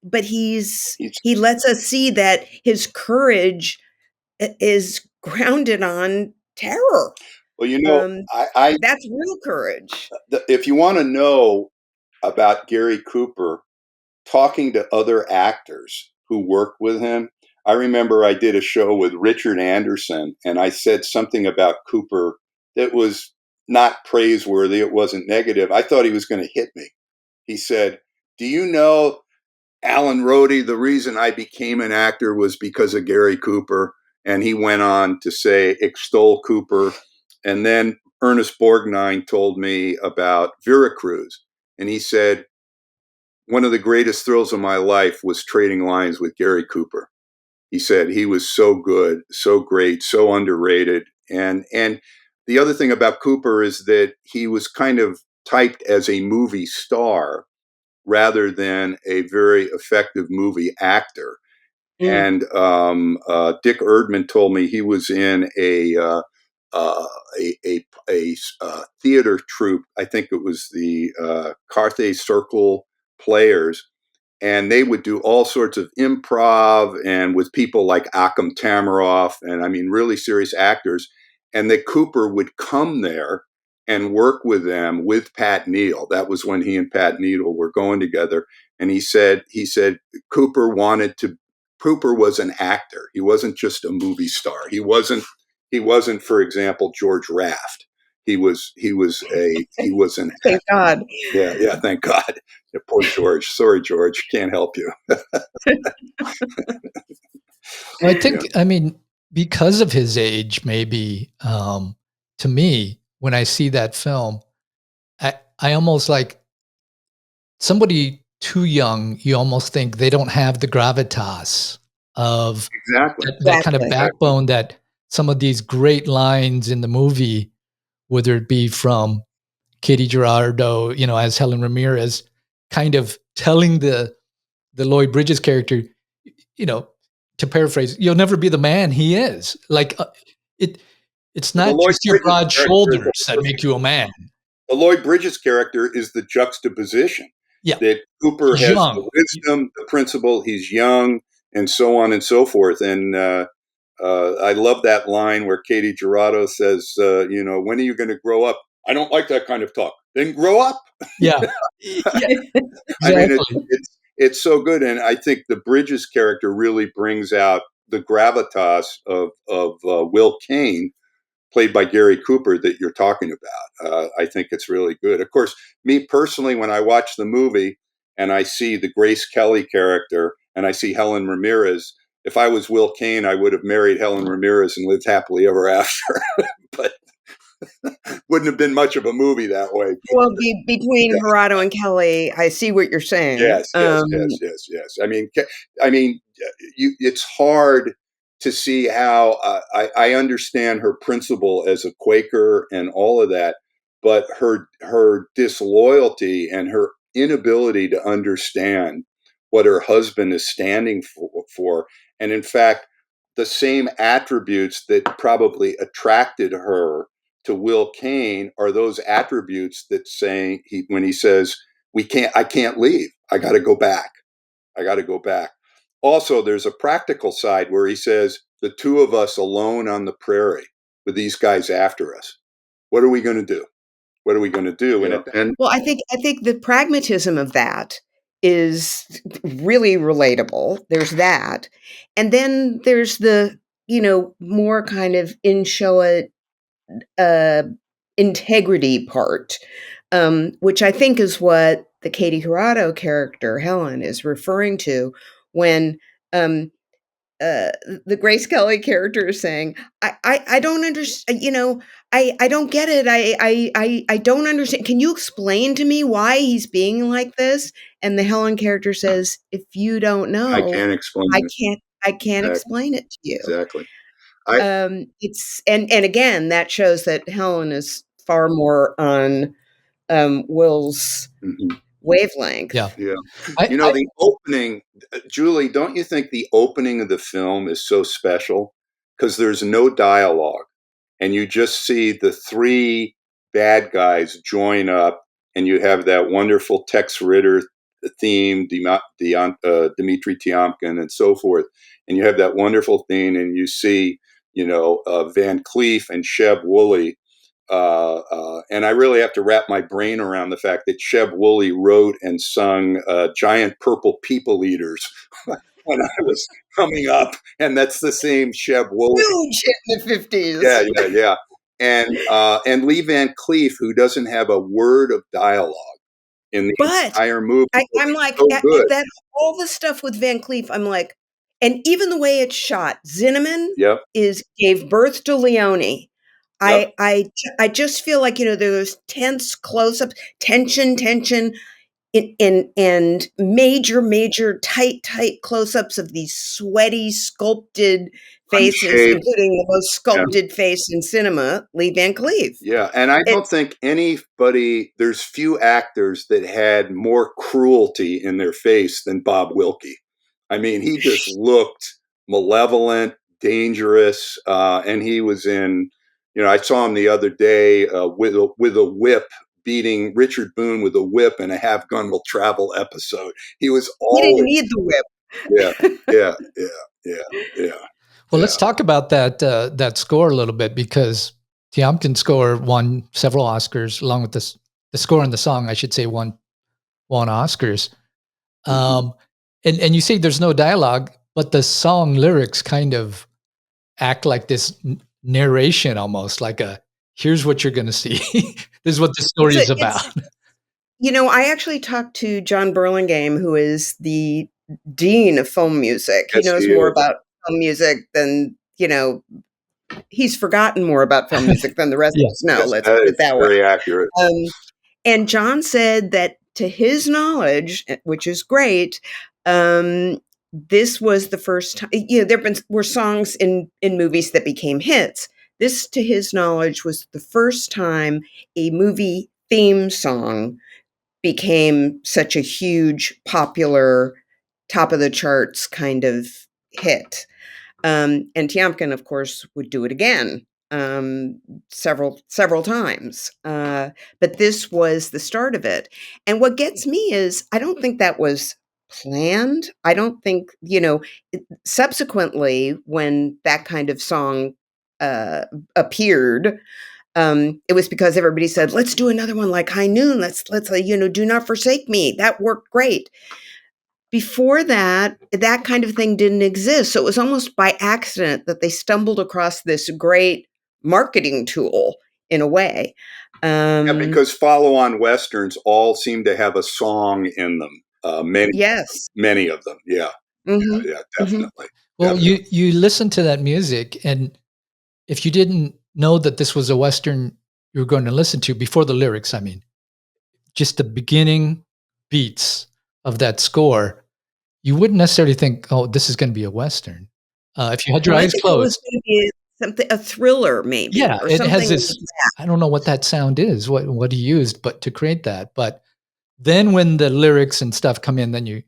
Speaker 2: But
Speaker 3: He's
Speaker 2: he lets us see that his courage is grounded on terror.
Speaker 3: Well,
Speaker 2: Um,
Speaker 3: I
Speaker 2: that's real courage.
Speaker 3: if you want to know about Gary Cooper, talking to other actors who worked with him, I remember I did a show with Richard Anderson, and I said something about Cooper that was not praiseworthy. It wasn't negative. I thought he was going to hit me. He said, "Do you know, Alan Rhodey, the reason I became an actor was because of Gary Cooper." And he went on to say, extol Cooper. And then Ernest Borgnine told me about Veracruz. And he said, one of the greatest thrills of my life was trading lines with Gary Cooper. He said he was so good, so great, so underrated. And the other thing about Cooper is that he was kind of typed as a movie star rather than a very effective movie actor.
Speaker 2: Mm.
Speaker 3: And Dick Erdman told me he was in uh, a theater troupe. I think it was the Carthay Circle Players, and they would do all sorts of improv and with people like Akam Tamaroff, and I mean really serious actors. And that Cooper would come there and work with them with Pat Neal. That was when he and Pat Neal were going together. And he said Cooper was an actor. He wasn't just a movie star. He wasn't, for example, George Raft. He was an
Speaker 2: Thank God.
Speaker 3: yeah, thank God. Yeah, poor George. Sorry, George. Can't help you.
Speaker 1: I
Speaker 3: Yeah.
Speaker 1: think, I mean, because of his age, maybe to me, when I see that film, I almost like somebody too young. You almost think they don't have the gravitas of
Speaker 3: Exactly.
Speaker 1: that kind of
Speaker 2: Exactly.
Speaker 1: backbone that some of these great lines in the movie, whether it be from Katie Jurado, as Helen Ramirez, kind of telling the Lloyd Bridges character, you know, to paraphrase, you'll never be the man he is. Like it, it's
Speaker 3: The
Speaker 1: not
Speaker 3: Lloyd
Speaker 1: just your
Speaker 3: Bridges
Speaker 1: broad
Speaker 3: character is
Speaker 1: shoulders that make you a man.
Speaker 3: the Lloyd Bridges character is the juxtaposition
Speaker 1: Yeah,
Speaker 3: that Cooper
Speaker 1: he's
Speaker 3: has
Speaker 1: young.
Speaker 3: the wisdom, the principle. He's young, and so on and so forth. And I love that line where Katie Jurado says, when are you going to grow up? I don't like that kind of talk. Then grow up.
Speaker 1: Yeah, yeah,
Speaker 3: I mean,
Speaker 1: exactly.
Speaker 3: it's so good, and I think the Bridges character really brings out the gravitas of Will Kane, played by Gary Cooper that you're talking about. I think it's really good. Of course, me personally, when I watch the movie and I see the Grace Kelly character and I see Helen Ramirez, if I was Will Kane, I would have married Helen Ramirez and lived happily ever after. But wouldn't have been much of a movie that way.
Speaker 2: Well, between Jurado and Kelly, I see what you're saying.
Speaker 3: Yes. I mean, it's hard to see how I understand her principle as a Quaker and all of that, but her disloyalty and her inability to understand what her husband is standing for, and in fact, the same attributes that probably attracted her to Will Kane are those attributes that saying when he says, I can't leave. I got to go back. I got to go back. Also, there's a practical side where he says, the two of us alone on the prairie with these guys after us. What are we going to do? What are we going to do?
Speaker 2: Yeah. Well, I think the pragmatism of that is really relatable. There's that. And then there's the, more kind of in show integrity part, which I think is what the Katie Jurado character, Helen, is referring to when the Grace Kelly character is saying, I don't understand, I don't get it. I don't understand. Can you explain to me why he's being like this? And the Helen character says, if you don't know,
Speaker 3: I can't explain
Speaker 2: I can't explain it to you.
Speaker 3: Exactly.
Speaker 2: It's and again, that shows that Helen is far more on Will's wavelength.
Speaker 1: Yeah.
Speaker 3: The opening, Julie, don't you think the opening of the film is so special? Because there's no dialogue and you just see the three bad guys join up and you have that wonderful Tex Ritter theme, Dimitri Tiomkin and so forth. And you have that wonderful theme and you see, Van Cleef and Sheb Woolley. And I really have to wrap my brain around the fact that Sheb Woolley wrote and sung Giant Purple People Eaters when I was coming up. And that's the same Sheb Woolley.
Speaker 2: Huge hit in the 50s.
Speaker 3: Yeah. And Lee Van Cleef, who doesn't have a word of dialogue in the entire movie.
Speaker 2: I'm like, that all the stuff with Van Cleef, I'm like, and even the way it's shot, Zinnemann gave birth to Leone. Yep. I just feel like, there's tense close-ups, tension, and major, tight close-ups of these sweaty, sculpted faces, including the most sculpted face in cinema, Lee Van Cleef.
Speaker 3: Yeah, and I don't think there's few actors that had more cruelty in their face than Bob Wilkie. I mean, he just looked malevolent, dangerous, and he was in, I saw him the other day with a whip, beating Richard Boone with a whip in a Have Gun Will Travel episode. He didn't
Speaker 2: need the whip.
Speaker 3: Yeah.
Speaker 1: Well, let's talk about that score a little bit, because Tiomkin's score won several Oscars, along with the score and the song, I should say, won Oscars. And you say there's no dialogue, but the song lyrics kind of act like this narration, almost like here's what you're going to see. This is what the story is about.
Speaker 2: I actually talked to John Burlingame, who is the dean of film music. He knows more about film music than, he's forgotten more about film music than the rest of us know. Let's put it that way.
Speaker 3: Very accurate.
Speaker 2: And John said that, to his knowledge, which is great, this was the first time, there were songs in movies that became hits. This, to his knowledge, was the first time a movie theme song became such a huge, popular, top of the charts kind of hit. And Tiomkin, of course, would do it again several times. But this was the start of it. And what gets me is, I don't think that was planned. I don't think, subsequently, when that kind of song appeared, it was because everybody said, let's do another one like High Noon. Let's Do Not Forsake Me. That worked great. Before that kind of thing didn't exist. So it was almost by accident that they stumbled across this great marketing tool in a way.
Speaker 3: Yeah, because follow-on westerns all seem to have a song in them.
Speaker 2: Yes.
Speaker 3: Many of them. Yeah,
Speaker 2: Hmm.
Speaker 3: yeah,
Speaker 2: Hmm.
Speaker 3: definitely.
Speaker 1: Well,
Speaker 3: Definitely.
Speaker 1: you listen to that music, and if you didn't know that this was a Western you were going to listen to before the lyrics, I mean, just the beginning beats of that score, you wouldn't necessarily think, "Oh, this is gonna be a Western." If you had your
Speaker 2: Well, I
Speaker 1: eyes
Speaker 2: think it was
Speaker 1: closed.
Speaker 2: going to be something, a thriller maybe,
Speaker 1: Yeah,
Speaker 2: or
Speaker 1: it has
Speaker 2: something like
Speaker 1: this.
Speaker 2: that.
Speaker 1: I don't know what that sound is, what he used, but to create that. But then when the lyrics and stuff come in, then you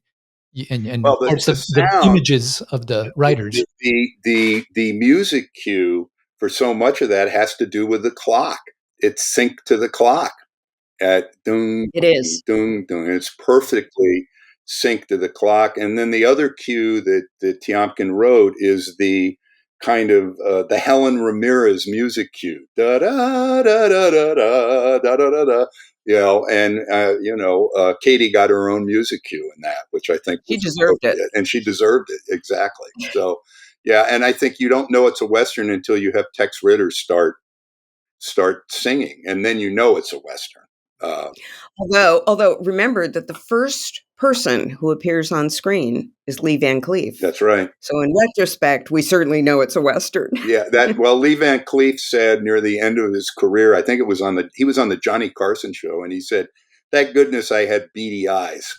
Speaker 1: and of
Speaker 3: Well,
Speaker 1: course
Speaker 3: the
Speaker 1: the
Speaker 3: sound,
Speaker 1: images of the writers.
Speaker 3: the music cue for so much of that has to do with the clock. It's synced to the clock at dung,
Speaker 2: It is.
Speaker 3: dung, dung. It's perfectly synced to the clock. And then the other cue that Tiomkin wrote is the kind of the Helen Ramirez music cue. Da da da da da da da da da da. And Katie got her own music cue in that, which I think
Speaker 2: She
Speaker 3: was
Speaker 2: deserved it.
Speaker 3: appropriate, and she deserved it exactly. So, yeah, and I think you don't know it's a Western until you have Tex Ritter start singing, and then you know it's a Western. Uh,
Speaker 2: Although remember that the first person who appears on screen is Lee Van Cleef.
Speaker 3: that's right.
Speaker 2: So in retrospect, we certainly know it's a Western.
Speaker 3: Yeah, Lee Van Cleef said near the end of his career, I think it was he was on the Johnny Carson show, and he said, "Thank goodness I had beady eyes."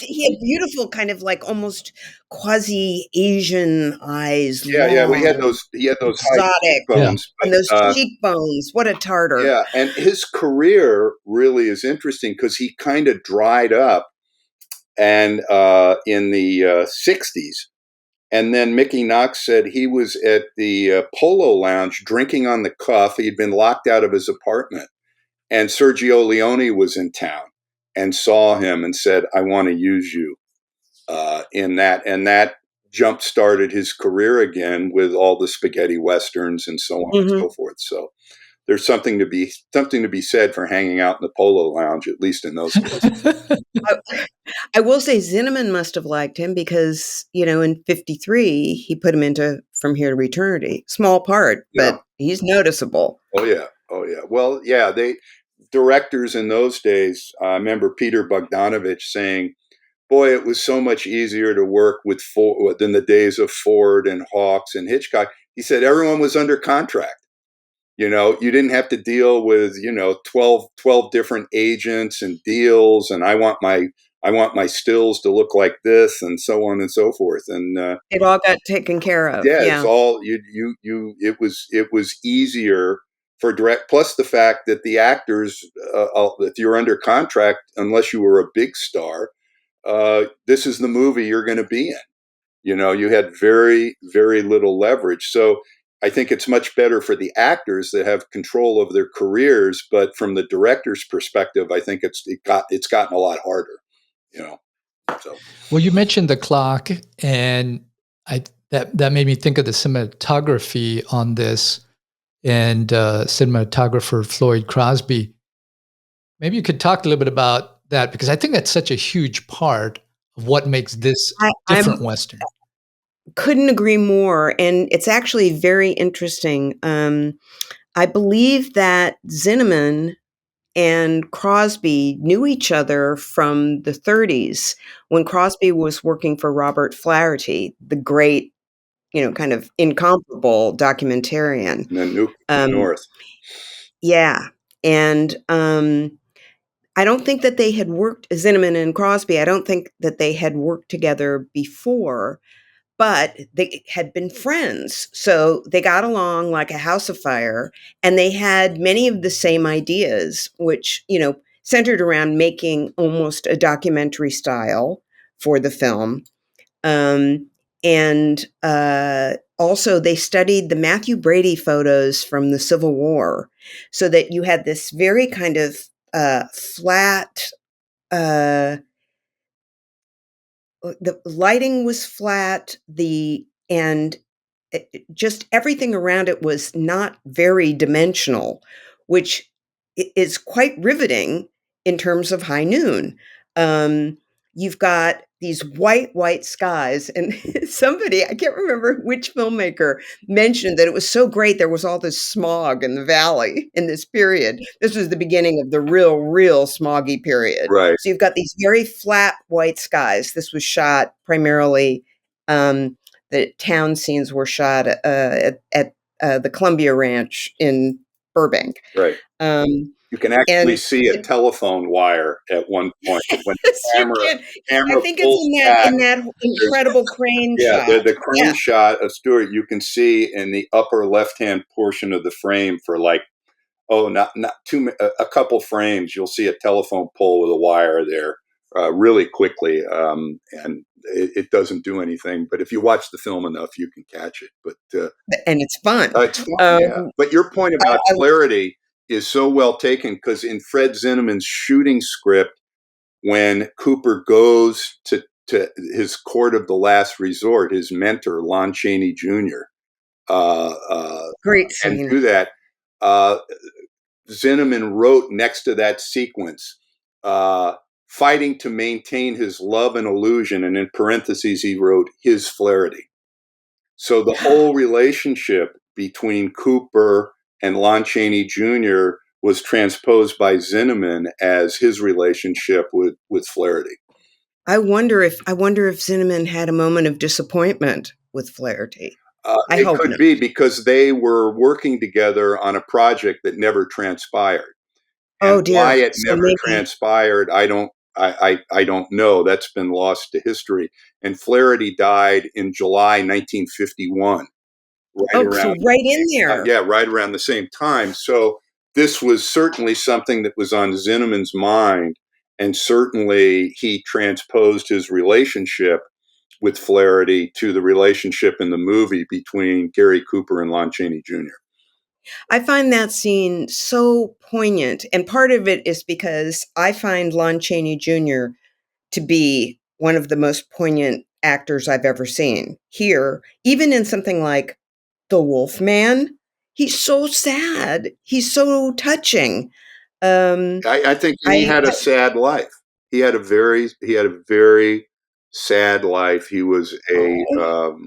Speaker 2: He had beautiful, kind of like almost quasi Asian eyes,
Speaker 3: Yeah, we had
Speaker 2: long,
Speaker 3: he had those high
Speaker 2: exotic,
Speaker 1: Yeah.
Speaker 3: cheekbones,
Speaker 2: and
Speaker 3: but
Speaker 2: those cheekbones. What a tartar.
Speaker 3: yeah, and his career really is interesting because he kind of dried up and in the 60s. And then Mickey Knox said he was at the Polo Lounge drinking on the cuff. He'd been locked out of his apartment. And Sergio Leone was in town and saw him and said, "I want to use you in that." And that jump started his career again with all the spaghetti westerns and so on and
Speaker 2: Hmm.
Speaker 3: so forth. So there's something to be said for hanging out in the Polo Lounge, at least in those days.
Speaker 2: I, I will say Zinnemann must have liked him because, in 53, he put him into From Here to Eternity. Small part,
Speaker 3: Yeah.
Speaker 2: but he's noticeable.
Speaker 3: Oh yeah. Oh yeah. Well, yeah. Directors in those days. I remember Peter Bogdanovich saying, "Boy, it was so much easier to work with Ford than the days of Ford and Hawks and Hitchcock." He said everyone was under contract. You didn't have to deal with 12 different agents and deals, and I want my stills to look like this, and so on and so forth. And
Speaker 2: It all got taken care of.
Speaker 3: yeah, it's
Speaker 2: Yeah.
Speaker 3: all it was easier for direct. Plus the fact that the actors, if you're under contract, unless you were a big star, this is the movie you're going to be in. You had very, very little leverage. So I think it's much better for the actors that have control of their careers. But from the director's perspective, I think it's gotten a lot harder. You know, so
Speaker 1: Well, you mentioned the clock, and that made me think of the cinematography on this, and cinematographer Floyd Crosby. Maybe you could talk a little bit about that because I think that's such a huge part of what makes this
Speaker 2: I'm
Speaker 1: different Western.
Speaker 2: couldn't agree more. And it's actually very interesting. I believe that Zinnemann and Crosby knew each other from the 30s when Crosby was working for Robert Flaherty, the great, kind of incomparable documentarian.
Speaker 3: and then Nuke
Speaker 2: Um,
Speaker 3: North.
Speaker 2: yeah. And I don't think that they had worked, Zinnemann and Crosby, I don't think that they had worked together before, but they had been friends. So they got along like a house of fire, and they had many of the same ideas, which, centered around making almost a documentary style for the film. And also, they studied the Matthew Brady photos from the Civil War, so that you had this very kind of flat, uh, the lighting was flat, and just everything around it was not very dimensional, which is quite riveting in terms of High Noon. Um, you've got these white skies. And somebody, I can't remember which filmmaker, mentioned that it was so great there was all this smog in the valley in this period. This was the beginning of the real smoggy period.
Speaker 3: Right.
Speaker 2: So you've got these very flat white skies. This was shot primarily, the town scenes were shot at the Columbia Ranch in Burbank.
Speaker 3: Right. You can actually
Speaker 2: And
Speaker 3: see a telephone wire at one point when
Speaker 2: yes,
Speaker 3: the
Speaker 2: you can. I
Speaker 3: camera
Speaker 2: think it's
Speaker 3: pulls back.
Speaker 2: in that
Speaker 3: There's
Speaker 2: incredible crane
Speaker 3: yeah,
Speaker 2: shot.
Speaker 3: the crane
Speaker 2: Yeah.
Speaker 3: shot of Stewart. You can see in the upper left-hand portion of the frame for like not too a couple frames. You'll see a telephone pole with a wire there really quickly, and it doesn't do anything. But if you watch the film enough, you can catch it. But
Speaker 2: And it's fun.
Speaker 3: it's fun, yeah. But your point about
Speaker 2: I
Speaker 3: clarity is so well taken, because in Fred Zinnemann's shooting script, when Cooper goes to his court of the last resort, his mentor, Lon Chaney Jr.,
Speaker 2: great
Speaker 3: and
Speaker 2: scene.
Speaker 3: do that, Zinnemann wrote next to that sequence, fighting to maintain his love and illusion, and in parentheses he wrote his Flaherty. So the whole relationship between Cooper and Lon Chaney Jr. was transposed by Zinnemann as his relationship with Flaherty.
Speaker 2: I wonder if Zinnemann had a moment of disappointment with Flaherty. I
Speaker 3: It
Speaker 2: hope
Speaker 3: could
Speaker 2: not.
Speaker 3: be, because they were working together on a project that never transpired. And
Speaker 2: Oh
Speaker 3: why
Speaker 2: dear.
Speaker 3: it
Speaker 2: So
Speaker 3: never
Speaker 2: maybe
Speaker 3: transpired, I don't know. That's been lost to history. And Flaherty died in July 1951, right
Speaker 2: so
Speaker 3: around
Speaker 2: right in there.
Speaker 3: right around the same time. So this was certainly something that was on Zinnemann's mind, and certainly he transposed his relationship with Flaherty to the relationship in the movie between Gary Cooper and Lon Chaney Jr.
Speaker 2: I find that scene so poignant. And part of it is because I find Lon Chaney Jr. to be one of the most poignant actors I've ever seen. Here, even in something like The Wolf Man, he's so sad. He's so touching.
Speaker 3: I think
Speaker 2: I,
Speaker 3: he had a sad life. He had a very sad life. He was a
Speaker 2: oh,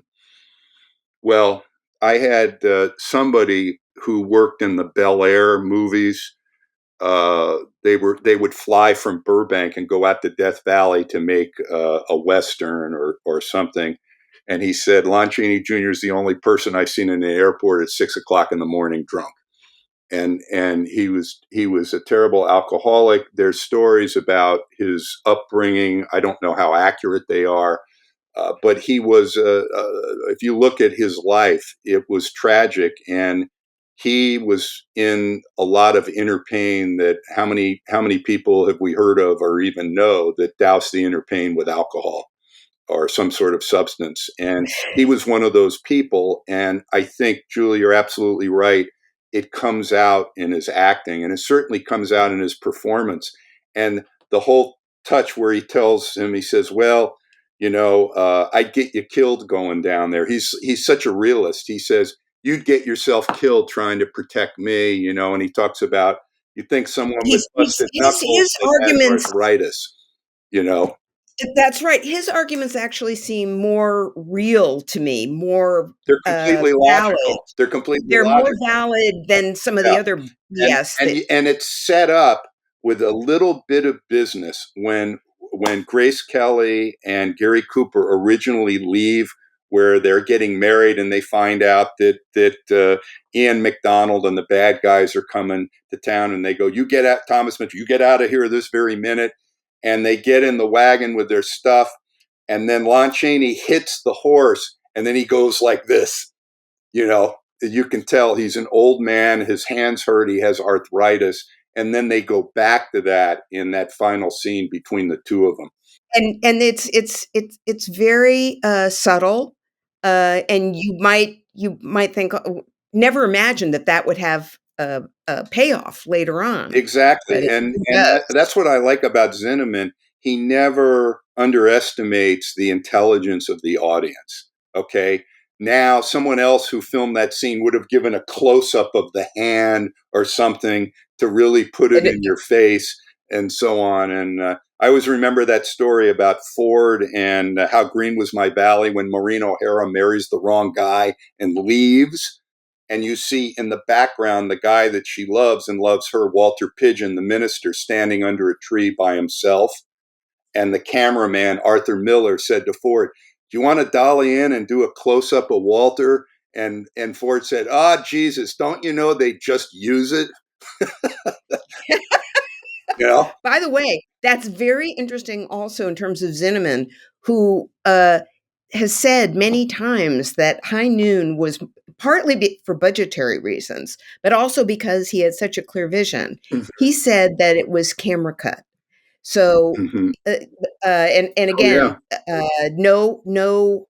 Speaker 3: well. I had somebody who worked in the Bel Air movies. They would fly from Burbank and go out to Death Valley to make a western or something. And he said, Lon Chaney Jr. is the only person I've seen in the airport at 6 o'clock in the morning drunk. And he was a terrible alcoholic. There's stories about his upbringing. I don't know how accurate they are, but he was. If you look at his life, it was tragic, and he was in a lot of inner pain. That how many people have we heard of or even know that douse the inner pain with alcohol or some sort of substance? And he was one of those people. And I think, Julie, you're absolutely right. It comes out in his acting, and it certainly comes out in his performance. And the whole touch where he tells him, he says, well, I'd get you killed going down there. He's such a realist. He says, you'd get yourself killed trying to protect me, and he talks about, you think someone with busted knuckles
Speaker 2: his
Speaker 3: that has
Speaker 2: arguments.
Speaker 3: arthritis, you know.
Speaker 2: That's right. His arguments actually seem more real to me, more
Speaker 3: They're completely
Speaker 2: valid.
Speaker 3: logical. They're completely
Speaker 2: They're more
Speaker 3: logical.
Speaker 2: valid than some of
Speaker 3: Yeah.
Speaker 2: the other
Speaker 3: And
Speaker 2: BS
Speaker 3: and
Speaker 2: that
Speaker 3: and it's set up with a little bit of business when Grace Kelly and Gary Cooper originally leave where they're getting married, and they find out that Ian McDonald and the bad guys are coming to town, and they go, you get out, Thomas Mitchell, you get out of here this very minute. And they get in the wagon with their stuff, and then Lon Chaney hits the horse, and then he goes like this. You can tell he's an old man. His hands hurt. He has arthritis. And then they go back to that in that final scene between the two of them.
Speaker 2: and it's very subtle, and you might think, never imagine that would have a payoff later on, but
Speaker 3: Exactly.
Speaker 2: it
Speaker 3: And
Speaker 2: does.
Speaker 3: that's what I like about Zinnemann. He never underestimates the intelligence of the audience. Okay. Now, someone else who filmed that scene would have given a close up of the hand or something to really put it
Speaker 2: And
Speaker 3: in your face and so on. And I always remember that story about Ford and how green was my valley when Maureen O'Hara marries the wrong guy and leaves. And you see in the background the guy that she loves and loves her, Walter Pidgeon, the minister, standing under a tree by himself. And the cameraman, Arthur Miller, said to Ford, "Do you want to dolly in and do a close-up of Walter?" And Ford said, "Ah, Jesus, don't you know they just use it?" You know?
Speaker 2: By the way, that's very interesting also in terms of Zinnemann, who has said many times that High Noon was partly for budgetary reasons, but also because he had such a clear vision. He said that it was camera cut. So,
Speaker 3: Mm-hmm.
Speaker 2: and again, no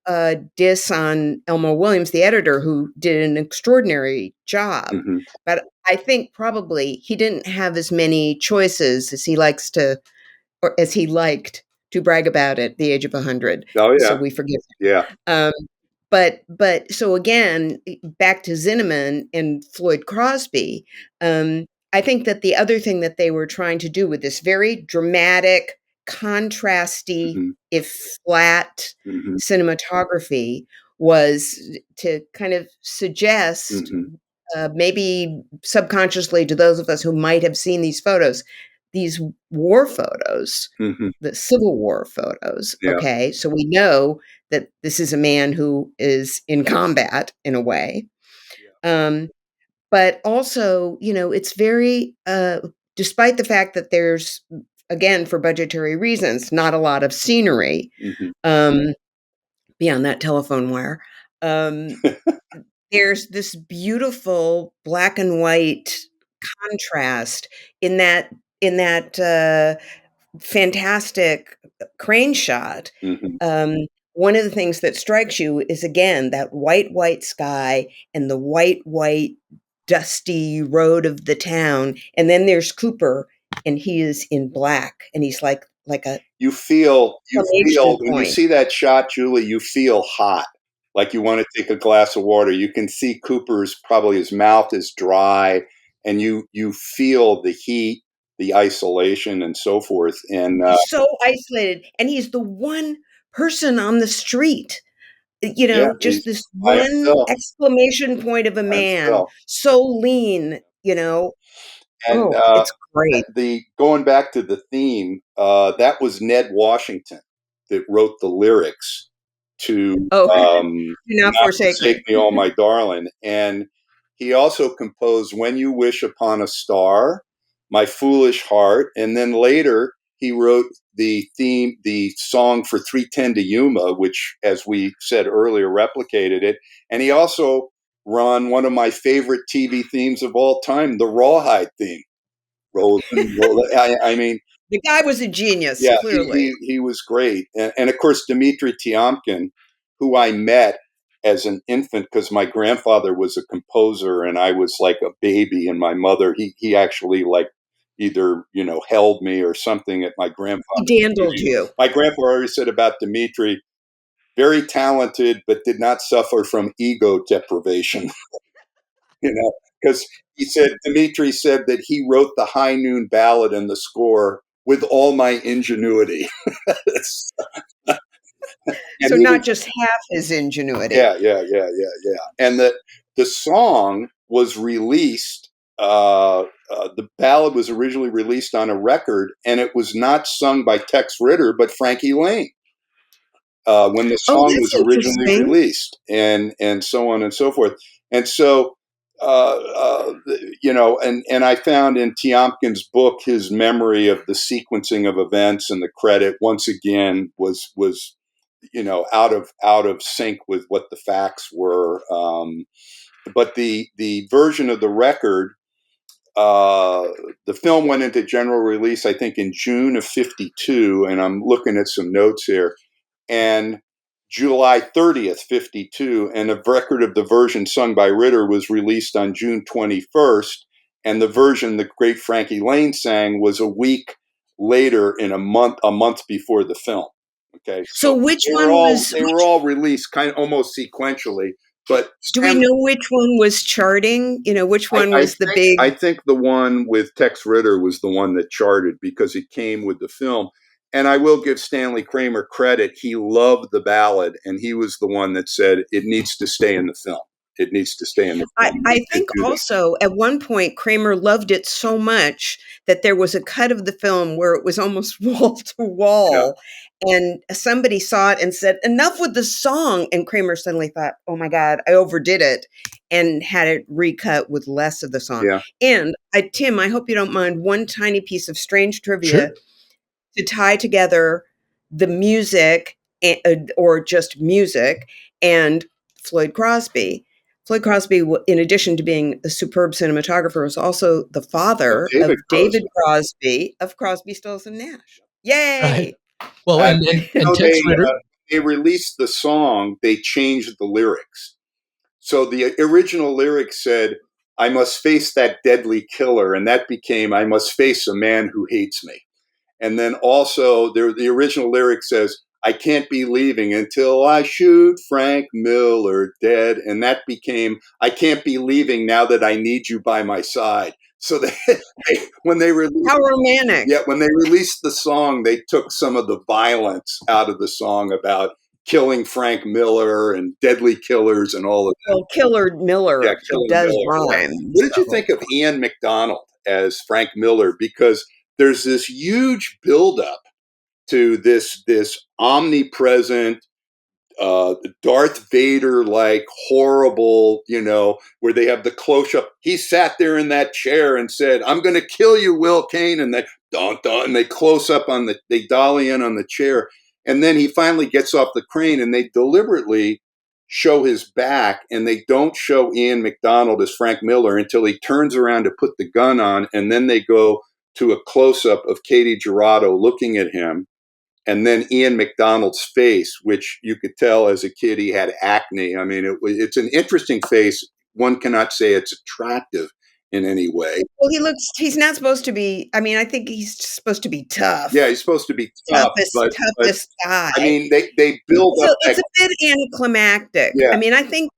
Speaker 2: diss on Elmore Williams, the editor, who did an extraordinary job.
Speaker 3: Mm-hmm.
Speaker 2: But I think probably he didn't have as many choices as he likes to, or as he liked to brag about at the age of 100.
Speaker 3: Oh, yeah.
Speaker 2: So we forgive him.
Speaker 3: Yeah.
Speaker 2: But so again, back to Zinnemann and Floyd Crosby, I think that the other thing that they were trying to do with this very dramatic, contrasty,
Speaker 3: Mm-hmm.
Speaker 2: if flat
Speaker 3: Mm-hmm.
Speaker 2: cinematography was to kind of suggest,
Speaker 3: Mm-hmm.
Speaker 2: maybe subconsciously to those of us who might have seen these photos, these war photos,
Speaker 3: Mm-hmm.
Speaker 2: the Civil War photos.
Speaker 3: Yeah.
Speaker 2: Okay. So we know that this is a man who is in combat in a way.
Speaker 3: Yeah.
Speaker 2: But also, it's very, despite the fact that there's, again, for budgetary reasons, not a lot of scenery
Speaker 3: Mm-hmm.
Speaker 2: beyond that telephone wire. There's this beautiful black and white contrast in that fantastic crane shot.
Speaker 3: Mm-hmm.
Speaker 2: One of the things that strikes you is again that white sky and the white dusty road of the town, and then there's Cooper, and he is in black, and he's like a
Speaker 3: You feel
Speaker 2: exclamation
Speaker 3: when you
Speaker 2: point.
Speaker 3: see that shot, Julie, you feel hot, like you want to take a glass of water. You can see Cooper's, probably his mouth is dry, and you feel the heat, the isolation, and so forth. And
Speaker 2: He's so isolated, and he's the one person on the street.
Speaker 3: yeah,
Speaker 2: Just
Speaker 3: he's
Speaker 2: this
Speaker 3: by
Speaker 2: one
Speaker 3: himself.
Speaker 2: exclamation point of a
Speaker 3: By
Speaker 2: man,
Speaker 3: himself.
Speaker 2: so lean.
Speaker 3: And
Speaker 2: Oh, it's great.
Speaker 3: the going back to the theme, that was Ned Washington that wrote the lyrics to
Speaker 2: Oh, do
Speaker 3: "Do
Speaker 2: not
Speaker 3: Not
Speaker 2: forsake
Speaker 3: Forsake
Speaker 2: me.
Speaker 3: Me, All My Darling," and he also composed "When You Wish Upon a Star," "My Foolish Heart," and then later he wrote the song for 310 to Yuma, which, as we said earlier, replicated it, and he also run one of my favorite TV themes of all time, the Rawhide theme. I mean,
Speaker 2: The guy was a genius,
Speaker 3: yeah,
Speaker 2: clearly.
Speaker 3: he was great, and of course Dimitri Tiomkin, who I met as an infant because my grandfather was a composer and I was like a baby, and my mother he actually like either held me or something at my
Speaker 2: He
Speaker 3: grandfather's
Speaker 2: dandled
Speaker 3: wedding.
Speaker 2: you.
Speaker 3: My grandfather already said about Dimitri, very talented, but did not suffer from ego deprivation. Because Dimitri said that he wrote the High Noon Ballad and the score with all my ingenuity. And
Speaker 2: So
Speaker 3: he
Speaker 2: not
Speaker 3: was,
Speaker 2: just half his ingenuity.
Speaker 3: yeah. And the song was released. The ballad was originally released on a record, and it was not sung by Tex Ritter, but Frankie Lane. When the
Speaker 2: Oh,
Speaker 3: song
Speaker 2: that's
Speaker 3: was originally
Speaker 2: interesting.
Speaker 3: released, and so on and so forth. And so, and I found in Tiomkin's book his memory of the sequencing of events, and the credit once again was out of sync with what the facts were. But the version of the record. The film went into general release, I think, in June of '52, and I'm looking at some notes here. And July 30th, 52, and a record of the version sung by Ritter was released on June 21st, and the version the great Frankie Lane sang was a week later, in a month before the film. Okay,
Speaker 2: So
Speaker 3: so
Speaker 2: which
Speaker 3: they were
Speaker 2: one
Speaker 3: all
Speaker 2: was?
Speaker 3: they were all released kind of almost sequentially, but
Speaker 2: Do we know which one was charting? Which one was the big?
Speaker 3: I think the one with Tex Ritter was the one that charted because it came with the film. And I will give Stanley Kramer credit. He loved the ballad, and he was the one that said it needs to stay in the film. It needs to stay in the film.
Speaker 2: I think also at one point Kramer loved it so much that there was a cut of the film where it was almost wall to wall. Yeah. And somebody saw it and said, enough with the song. And Kramer suddenly thought, oh my God, I overdid it, and had it recut with less of the song.
Speaker 3: Yeah.
Speaker 2: And Tim, I hope you don't mind one tiny piece of strange trivia.
Speaker 1: Sure.
Speaker 2: To tie together the music or just music and Floyd Crosby. Floyd Crosby, in addition to being a superb cinematographer, was also the father of David Crosby of Crosby, Stills and Nash. Yay!
Speaker 1: Right. Well, and
Speaker 3: they released the song, they changed the lyrics. So the original lyrics said, I must face that deadly killer, and that became, I must face a man who hates me. And then also the original lyric says, I can't be leaving until I shoot Frank Miller dead. And that became, I can't be leaving now that I need you by my side. So when they released,
Speaker 2: how romantic.
Speaker 3: Yeah, when they released the song, they took some of the violence out of the song about killing Frank Miller and deadly killers and all of that.
Speaker 2: Well, Killer Miller,
Speaker 3: yeah,
Speaker 2: does rhyme.
Speaker 3: What did you think of Ian McDonald as Frank Miller? Because there's this huge buildup to this omnipresent Darth Vader like horrible, where they have the close up. He sat there in that chair and said, "I'm going to kill you, Will Kane," and they and they close up on they dolly in on the chair, and then he finally gets off the crane, and they deliberately show his back, and they don't show Ian McDonald as Frank Miller until he turns around to put the gun on, and then they go to a close-up of Katie Jurado looking at him, and then Ian McDonald's face, which you could tell as a kid he had acne. I mean, it's an interesting face. One cannot say it's attractive in any way.
Speaker 2: Well, he's not supposed to be, I mean, I think he's supposed to be tough.
Speaker 3: Yeah, he's supposed to be tough.
Speaker 2: Toughest guy.
Speaker 3: I mean, they build up.
Speaker 2: It's a bit anticlimactic.
Speaker 3: Yeah.
Speaker 2: I mean, I think,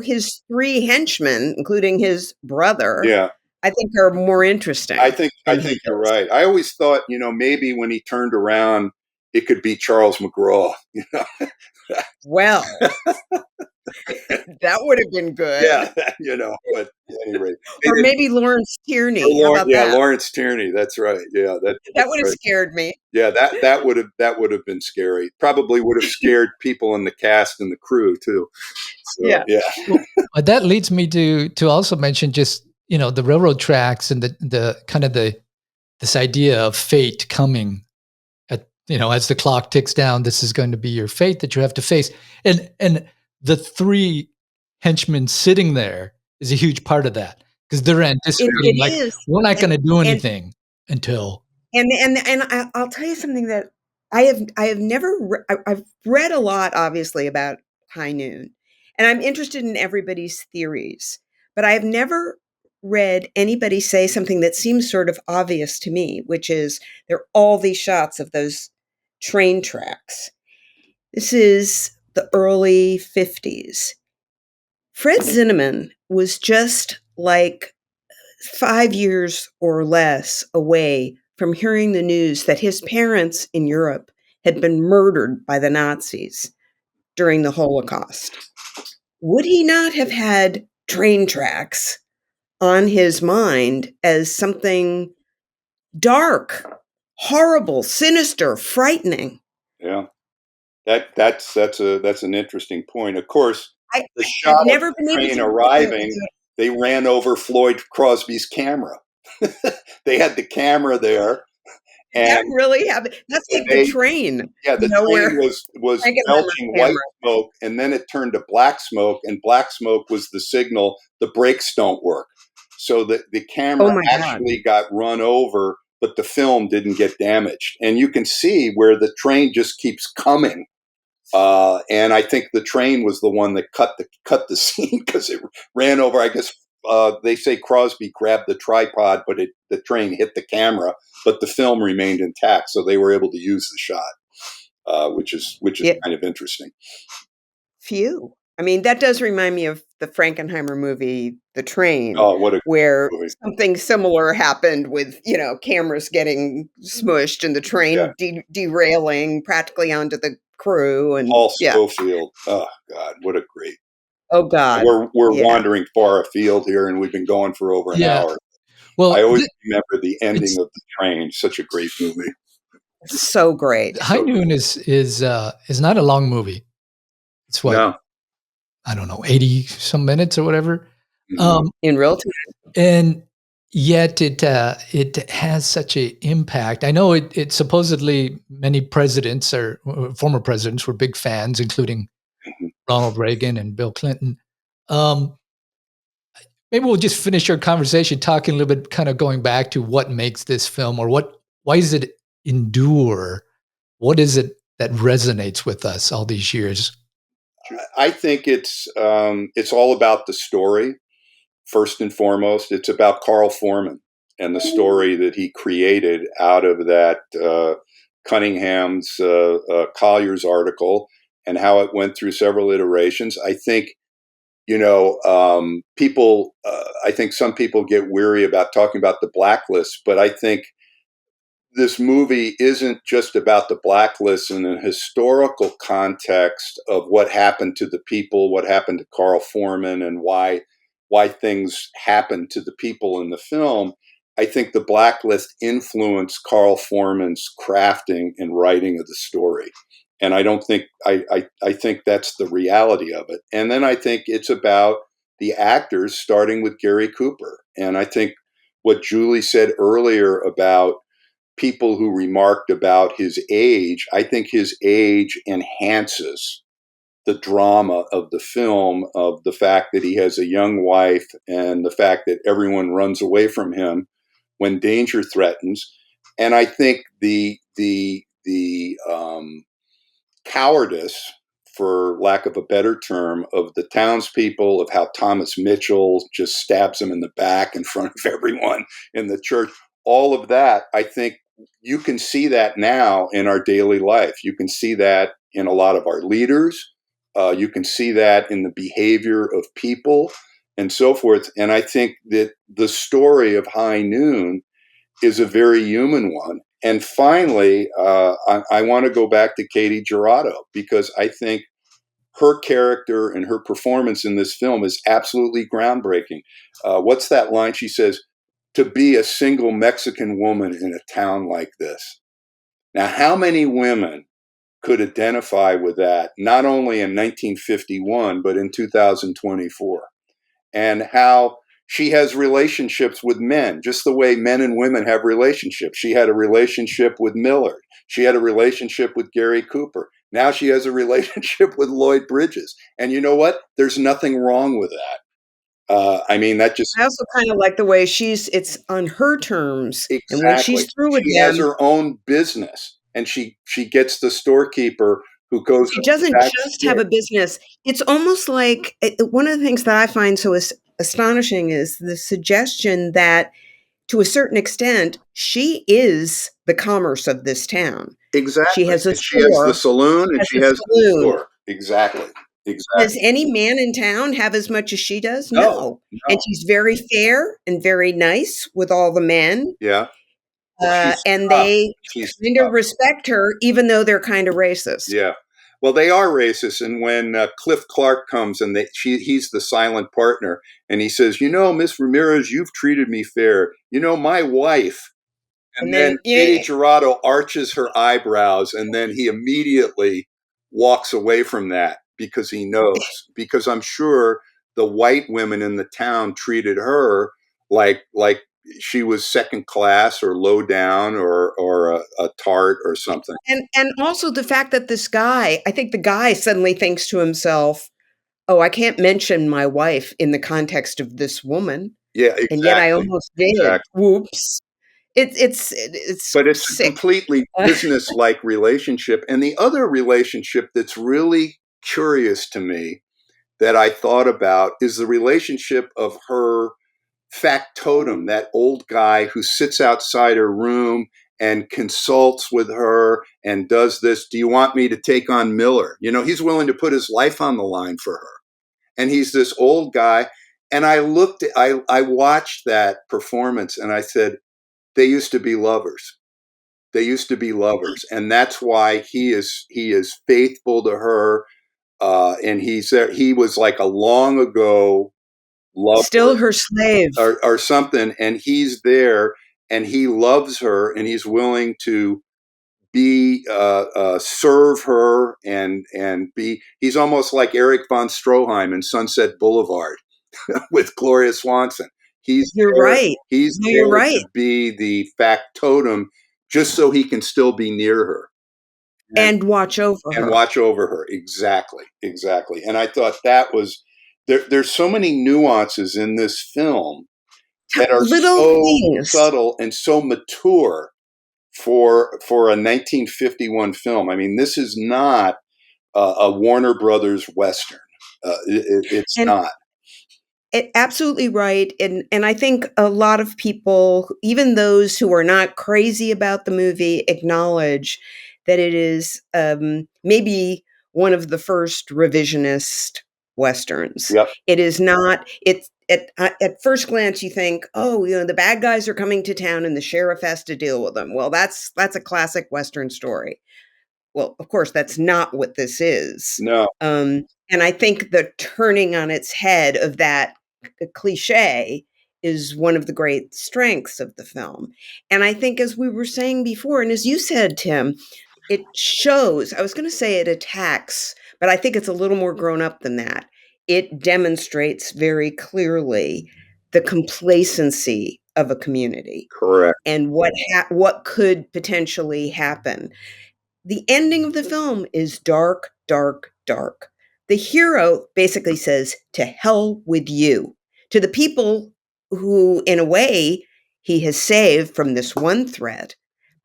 Speaker 2: his three henchmen, including his brother,
Speaker 3: yeah,
Speaker 2: I think are more interesting.
Speaker 3: I think you're right. I always thought, maybe when he turned around, it could be Charles McGraw.
Speaker 2: Well, that would have been good.
Speaker 3: Yeah, but anyway.
Speaker 2: Or maybe Lawrence Tierney. How about that?
Speaker 3: Lawrence Tierney. That's right. Yeah,
Speaker 2: that would have scared me.
Speaker 3: Yeah, that would have been scary. Probably would have scared people in the cast and the crew too. So, yeah.
Speaker 1: Well, that leads me to also mention just the railroad tracks and the kind of this idea of fate coming. As the clock ticks down, this is going to be your fate that you have to face. And the three henchmen sitting there is a huge part of that, because they're anticipating we're not going to do anything until.
Speaker 2: And I'll tell you something that I have never I've read a lot, obviously, about High Noon, and I'm interested in everybody's theories, but I have never read anybody say something that seems sort of obvious to me, which is there are all these shots of those train tracks. This is the early 50s. Fred Zinnemann was just like 5 years or less away from hearing the news that his parents in Europe had been murdered by the Nazis during the Holocaust. Would he not have had train tracks on his mind as something dark, horrible, sinister, frightening?
Speaker 3: Yeah, that's an interesting point. Of course, the shot of the train arriving, they ran over Floyd Crosby's camera. They had the camera there. And
Speaker 2: that really happened. That's like the train.
Speaker 3: Yeah, the train was belching white smoke, and then it turned to black smoke, and black smoke was the signal the brakes don't work. So the camera actually got run over, but the film didn't get damaged. And you can see where the train just keeps coming. And I think the train was the one that cut the scene, because it ran over. I guess they say Crosby grabbed the tripod, but the train hit the camera, but the film remained intact, so they were able to use the shot, which is kind of interesting.
Speaker 2: Phew. I mean, that does remind me of the Frankenheimer movie, The Train,
Speaker 3: Oh, what a
Speaker 2: where
Speaker 3: movie.
Speaker 2: something similar happened with, cameras getting smushed and the
Speaker 3: Yeah.
Speaker 2: train derailing practically onto the crew. And
Speaker 3: Paul
Speaker 2: yeah.
Speaker 3: Schofield. Oh God, what a great.
Speaker 2: Oh God.
Speaker 3: We're
Speaker 2: Yeah.
Speaker 3: wandering far afield here, and we've been going for over an
Speaker 1: Yeah.
Speaker 3: hour. I
Speaker 1: Well,
Speaker 3: always remember the ending
Speaker 1: it's
Speaker 3: of The Train. Such a great movie.
Speaker 2: So great.
Speaker 1: High
Speaker 3: So good.
Speaker 1: Noon is not a long movie. It's what,
Speaker 3: No.
Speaker 1: I don't know, 80 some minutes or whatever.
Speaker 3: Mhm.
Speaker 2: In real time.
Speaker 1: And yet it has such an impact. I know it supposedly many presidents or former presidents were big fans, including
Speaker 3: Mhm.
Speaker 1: Ronald Reagan and Bill Clinton. Um, Maybe we'll just finish our conversation talking a little bit, kind of going back to what makes this film, or why does it endure? What is it that resonates with us all these years?
Speaker 3: I think it's all about the story. First and foremost, it's about Carl Foreman and the story that he created out of that Cunningham's Collier's article, and how it went through several iterations. I think people. I think some people get weary about talking about the blacklist, but I think this movie isn't just about the blacklist in a historical context of what happened to the people, what happened to Carl Foreman, and why things happened to the people in the film. I think the blacklist influenced Carl Foreman's crafting and writing of the story. And I don't think I think that's the reality of it. And then I think it's about the actors, starting with Gary Cooper. And I think what Julie said earlier about people who remarked about his age, I think his age enhances the drama of the film, of the fact that he has a young wife and the fact that everyone runs away from him when danger threatens. And I think the cowardice, for lack of a better term, of the townspeople, of how Thomas Mitchell just stabs him in the back in front of everyone in the church, all of that, I think you can see that now in our daily life. You can see that in a lot of our leaders. You can see that in the behavior of people and so forth. And I think that the story of High Noon is a very human one. And finally, I want to go back to Katie Jurado, because I think her character and her performance in this film is absolutely groundbreaking. What's that line she says? To be a single Mexican woman in a town like this. Now, how many women could identify with that, not only in 1951, but in 2024? And how she has relationships with men, just the way men and women have relationships. She had a relationship with Millard. She had a relationship with Gary Cooper. Now she has a relationship with Lloyd Bridges. And you know what? There's nothing wrong with that. That just
Speaker 2: I also kind of like the way it's on her terms. And when
Speaker 3: exactly.
Speaker 2: she's through with
Speaker 3: She has
Speaker 2: them,
Speaker 3: her own business, and she gets the storekeeper who goes
Speaker 2: she
Speaker 3: up the
Speaker 2: doesn't
Speaker 3: back
Speaker 2: just have
Speaker 3: stairs.
Speaker 2: a business. It's almost like one of the things that I find so astonishing is the suggestion that, to a certain extent, she is the commerce of this town. She
Speaker 3: Exactly.
Speaker 2: has a
Speaker 3: And she has the
Speaker 2: store,
Speaker 3: saloon, and
Speaker 2: has
Speaker 3: she
Speaker 2: a
Speaker 3: has the
Speaker 2: saloon.
Speaker 3: store. Exactly.
Speaker 2: Does
Speaker 3: Exactly.
Speaker 2: any man in town have as much as she does?
Speaker 3: No,
Speaker 2: No. And
Speaker 3: no.
Speaker 2: she's very fair and very nice with all the men.
Speaker 3: Yeah. Well, she's
Speaker 2: And
Speaker 3: tough.
Speaker 2: they
Speaker 3: She's
Speaker 2: kind of
Speaker 3: tough.
Speaker 2: respect her, even though they're kind of racist.
Speaker 3: Yeah. Well, they are racist, and when Cliff Clark comes and he's the silent partner, and he says, Miss Ramirez, you've treated me fair. My wife. And
Speaker 2: And
Speaker 3: then
Speaker 2: then,
Speaker 3: Katie
Speaker 2: yeah,
Speaker 3: Jurado arches her eyebrows, and then he immediately walks away from that because he knows. Because I'm sure the white women in the town treated her like she was second class or low down or a tart or something.
Speaker 2: and also the fact that this guy, I think the guy suddenly thinks to himself, "Oh, I can't mention my wife in the context of this woman,
Speaker 3: Yeah,
Speaker 2: and yet I
Speaker 3: exactly,
Speaker 2: almost did.
Speaker 3: exactly.
Speaker 2: Whoops." It's
Speaker 3: But it's a
Speaker 2: sick.
Speaker 3: completely business-like relationship. And the other relationship that's really curious to me that I thought about is the relationship of her factotum, that old guy who sits outside her room and consults with her and does this. Do you want me to take on Miller? He's willing to put his life on the line for her. and he's this old guy. And I watched that performance, and I said, they used to be lovers. They used to be lovers, and that's why he is faithful to her. And he was like a long ago lover,
Speaker 2: still her slave,
Speaker 3: or something, and he's there, and he loves her, and he's willing to be serve her, and be. He's almost like Eric von Stroheim in Sunset Boulevard with Gloria Swanson. He's
Speaker 2: You're
Speaker 3: there,
Speaker 2: right.
Speaker 3: he's
Speaker 2: No,
Speaker 3: there
Speaker 2: you're right.
Speaker 3: to be the factotum, just so he can still be near her
Speaker 2: And watch over
Speaker 3: and
Speaker 2: her.
Speaker 3: watch over her. Exactly. And I thought that was there's so many nuances in this film that are
Speaker 2: Little
Speaker 3: so
Speaker 2: things.
Speaker 3: subtle and so mature for a 1951 film. I mean, this is not a Warner Brothers Western. It's
Speaker 2: And
Speaker 3: not.
Speaker 2: absolutely right. And I think a lot of people, even those who are not crazy about the movie, acknowledge that it is maybe one of the first revisionist Westerns.
Speaker 3: Yep.
Speaker 2: It is not, it's at first glance, you think, oh, the bad guys are coming to town and the sheriff has to deal with them. Well, that's a classic Western story. Well, of course, that's not what this is.
Speaker 3: No.
Speaker 2: And I think the turning on its head of that cliche is one of the great strengths of the film. And I think, as we were saying before, and as you said, Tim, it shows, I was going to say it attacks, but I think it's a little more grown up than that. It demonstrates very clearly the complacency of a community
Speaker 3: Correct.
Speaker 2: and what could potentially happen. The ending of the film is dark, dark, dark. The hero basically says, to hell with you, to the people who, in a way, he has saved from this one threat.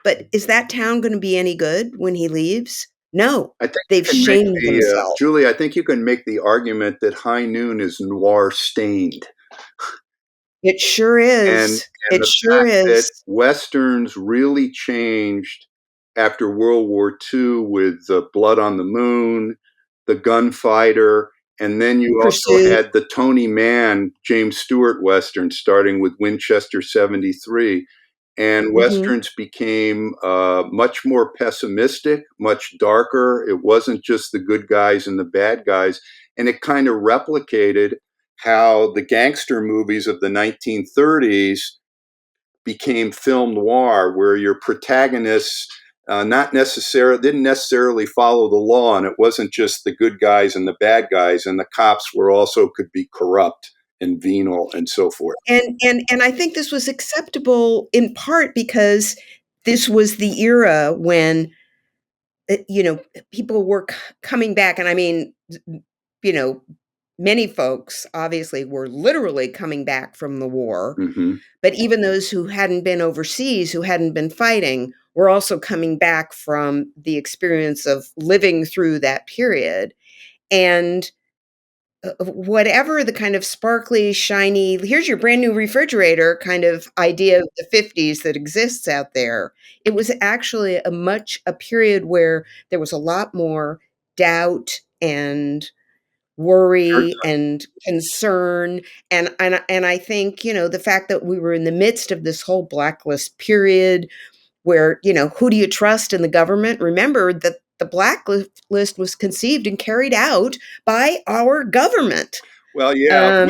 Speaker 2: But is that town going to be any good when he leaves? No,
Speaker 3: I think
Speaker 2: they've shamed themselves.
Speaker 3: Julie, I think you can make the argument that High Noon is noir stained.
Speaker 2: It sure is.
Speaker 3: And
Speaker 2: It
Speaker 3: the
Speaker 2: sure
Speaker 3: fact that
Speaker 2: is.
Speaker 3: Westerns really changed after World War II with Blood on the Moon, The Gunfighter, and then you also
Speaker 2: Pursuit.
Speaker 3: had the Tony Mann, James Stewart Western, starting with Winchester 73. And Westerns became much more pessimistic, much darker. It wasn't just the good guys and the bad guys. And it kind of replicated how the gangster movies of the 1930s became film noir, where your protagonists didn't necessarily follow the law, and it wasn't just the good guys and the bad guys, and the cops were also could be corrupt and venal and so forth.
Speaker 2: And I think this was acceptable in part because this was the era when people were coming back, and I mean, many folks obviously were literally coming back from the war, but even those who hadn't been overseas, who hadn't been fighting, were also coming back from the experience of living through that period. And whatever the kind of sparkly, shiny, here's your brand new refrigerator kind of idea of the 50s that exists out there, it was actually a period where there was a lot more doubt and worry and concern. And I think, the fact that we were in the midst of this whole blacklist period where, who do you trust in the government? Remember that the blacklist was conceived and carried out by our government.
Speaker 3: Well, yeah,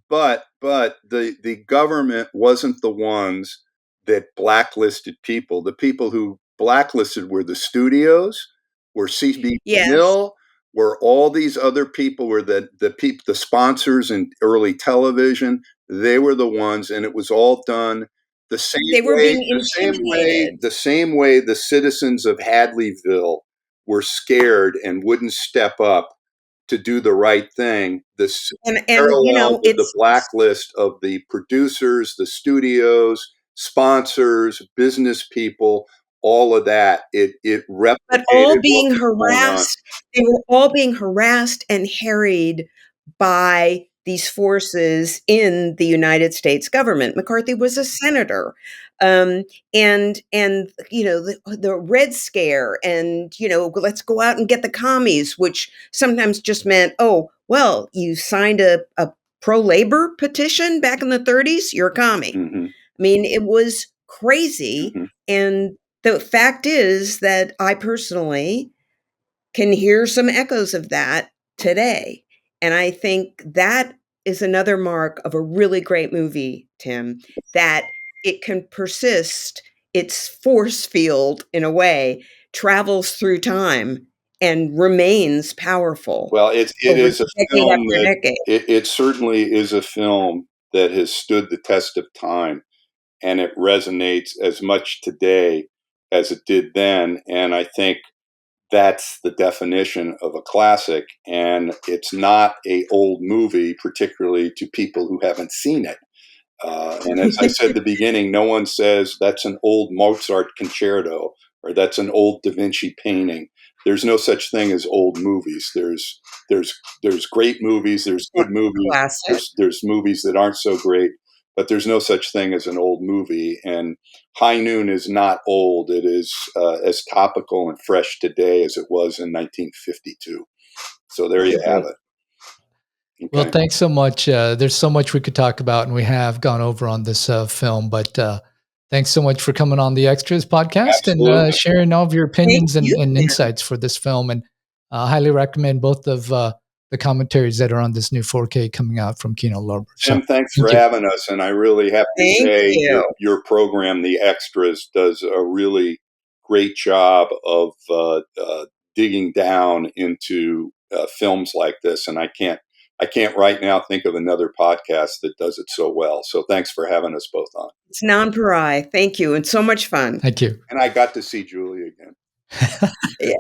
Speaker 3: but the government wasn't the ones that blacklisted people. The people who blacklisted were the studios, were CB
Speaker 2: Yes.
Speaker 3: Hill, were all these other people, were the sponsors in early television. They were the ones, and it was all done the same
Speaker 2: They were
Speaker 3: way.
Speaker 2: being intimidated.
Speaker 3: The same way the citizens of Hadleyville were scared and wouldn't step up to do the right thing. This
Speaker 2: And
Speaker 3: parallel with the
Speaker 2: it's
Speaker 3: blacklist of the producers, the studios, sponsors, business people, all of that. It replicated
Speaker 2: but all
Speaker 3: what
Speaker 2: being
Speaker 3: was going on.
Speaker 2: harassed. They were all being harassed and harried by these forces in the United States government. McCarthy was a senator. And the Red Scare, and let's go out and get the commies, which sometimes just meant, oh well, you signed a pro-labor petition back in the 30s, you're a commie.
Speaker 3: Mm-hmm.
Speaker 2: I mean, it was crazy.
Speaker 3: Mm-hmm.
Speaker 2: And the fact is that I personally can hear some echoes of that today. And I think that is another mark of a really great movie, Tim, that it can persist. Its force field, in a way, travels through time and remains powerful.
Speaker 3: Well, it
Speaker 2: over
Speaker 3: is a
Speaker 2: decade
Speaker 3: film
Speaker 2: after
Speaker 3: that
Speaker 2: decade.
Speaker 3: it certainly is a film that has stood the test of time, and it resonates as much today as it did then. And I think that's the definition of a classic. And it's not a old movie, particularly to people who haven't seen it. And as I said at the beginning, no one says that's an old Mozart concerto or that's an old Da Vinci painting. There's no such thing as old movies. There's great movies. There's good movies.
Speaker 2: Classic.
Speaker 3: There's movies that aren't so great, but there's no such thing as an old movie. And High Noon is not old. It is as topical and fresh today as it was in 1952. So there you have it. Okay.
Speaker 1: Well, thanks so much. There's so much we could talk about, and we have gone over on this film, but thanks so much for coming on the Extras podcast.
Speaker 3: Absolutely.
Speaker 1: And sharing all of your opinions
Speaker 2: Thank you,
Speaker 1: and
Speaker 2: Tim.
Speaker 1: insights for this film. And I highly recommend both of the commentaries that are on this new 4K coming out from Kino Lorber.
Speaker 3: Tim,
Speaker 1: So,
Speaker 3: thanks for
Speaker 1: thank you.
Speaker 3: having us. And I really have to
Speaker 2: Thank
Speaker 3: say
Speaker 2: you.
Speaker 3: your program, The Extras, does a really great job of digging down into films like this. And I can't right now think of another podcast that does it so well. So thanks for having us both on.
Speaker 2: It's nonpareil. Thank you. And so much fun.
Speaker 1: Thank you.
Speaker 3: And I got to see Julie again.
Speaker 2: Yay.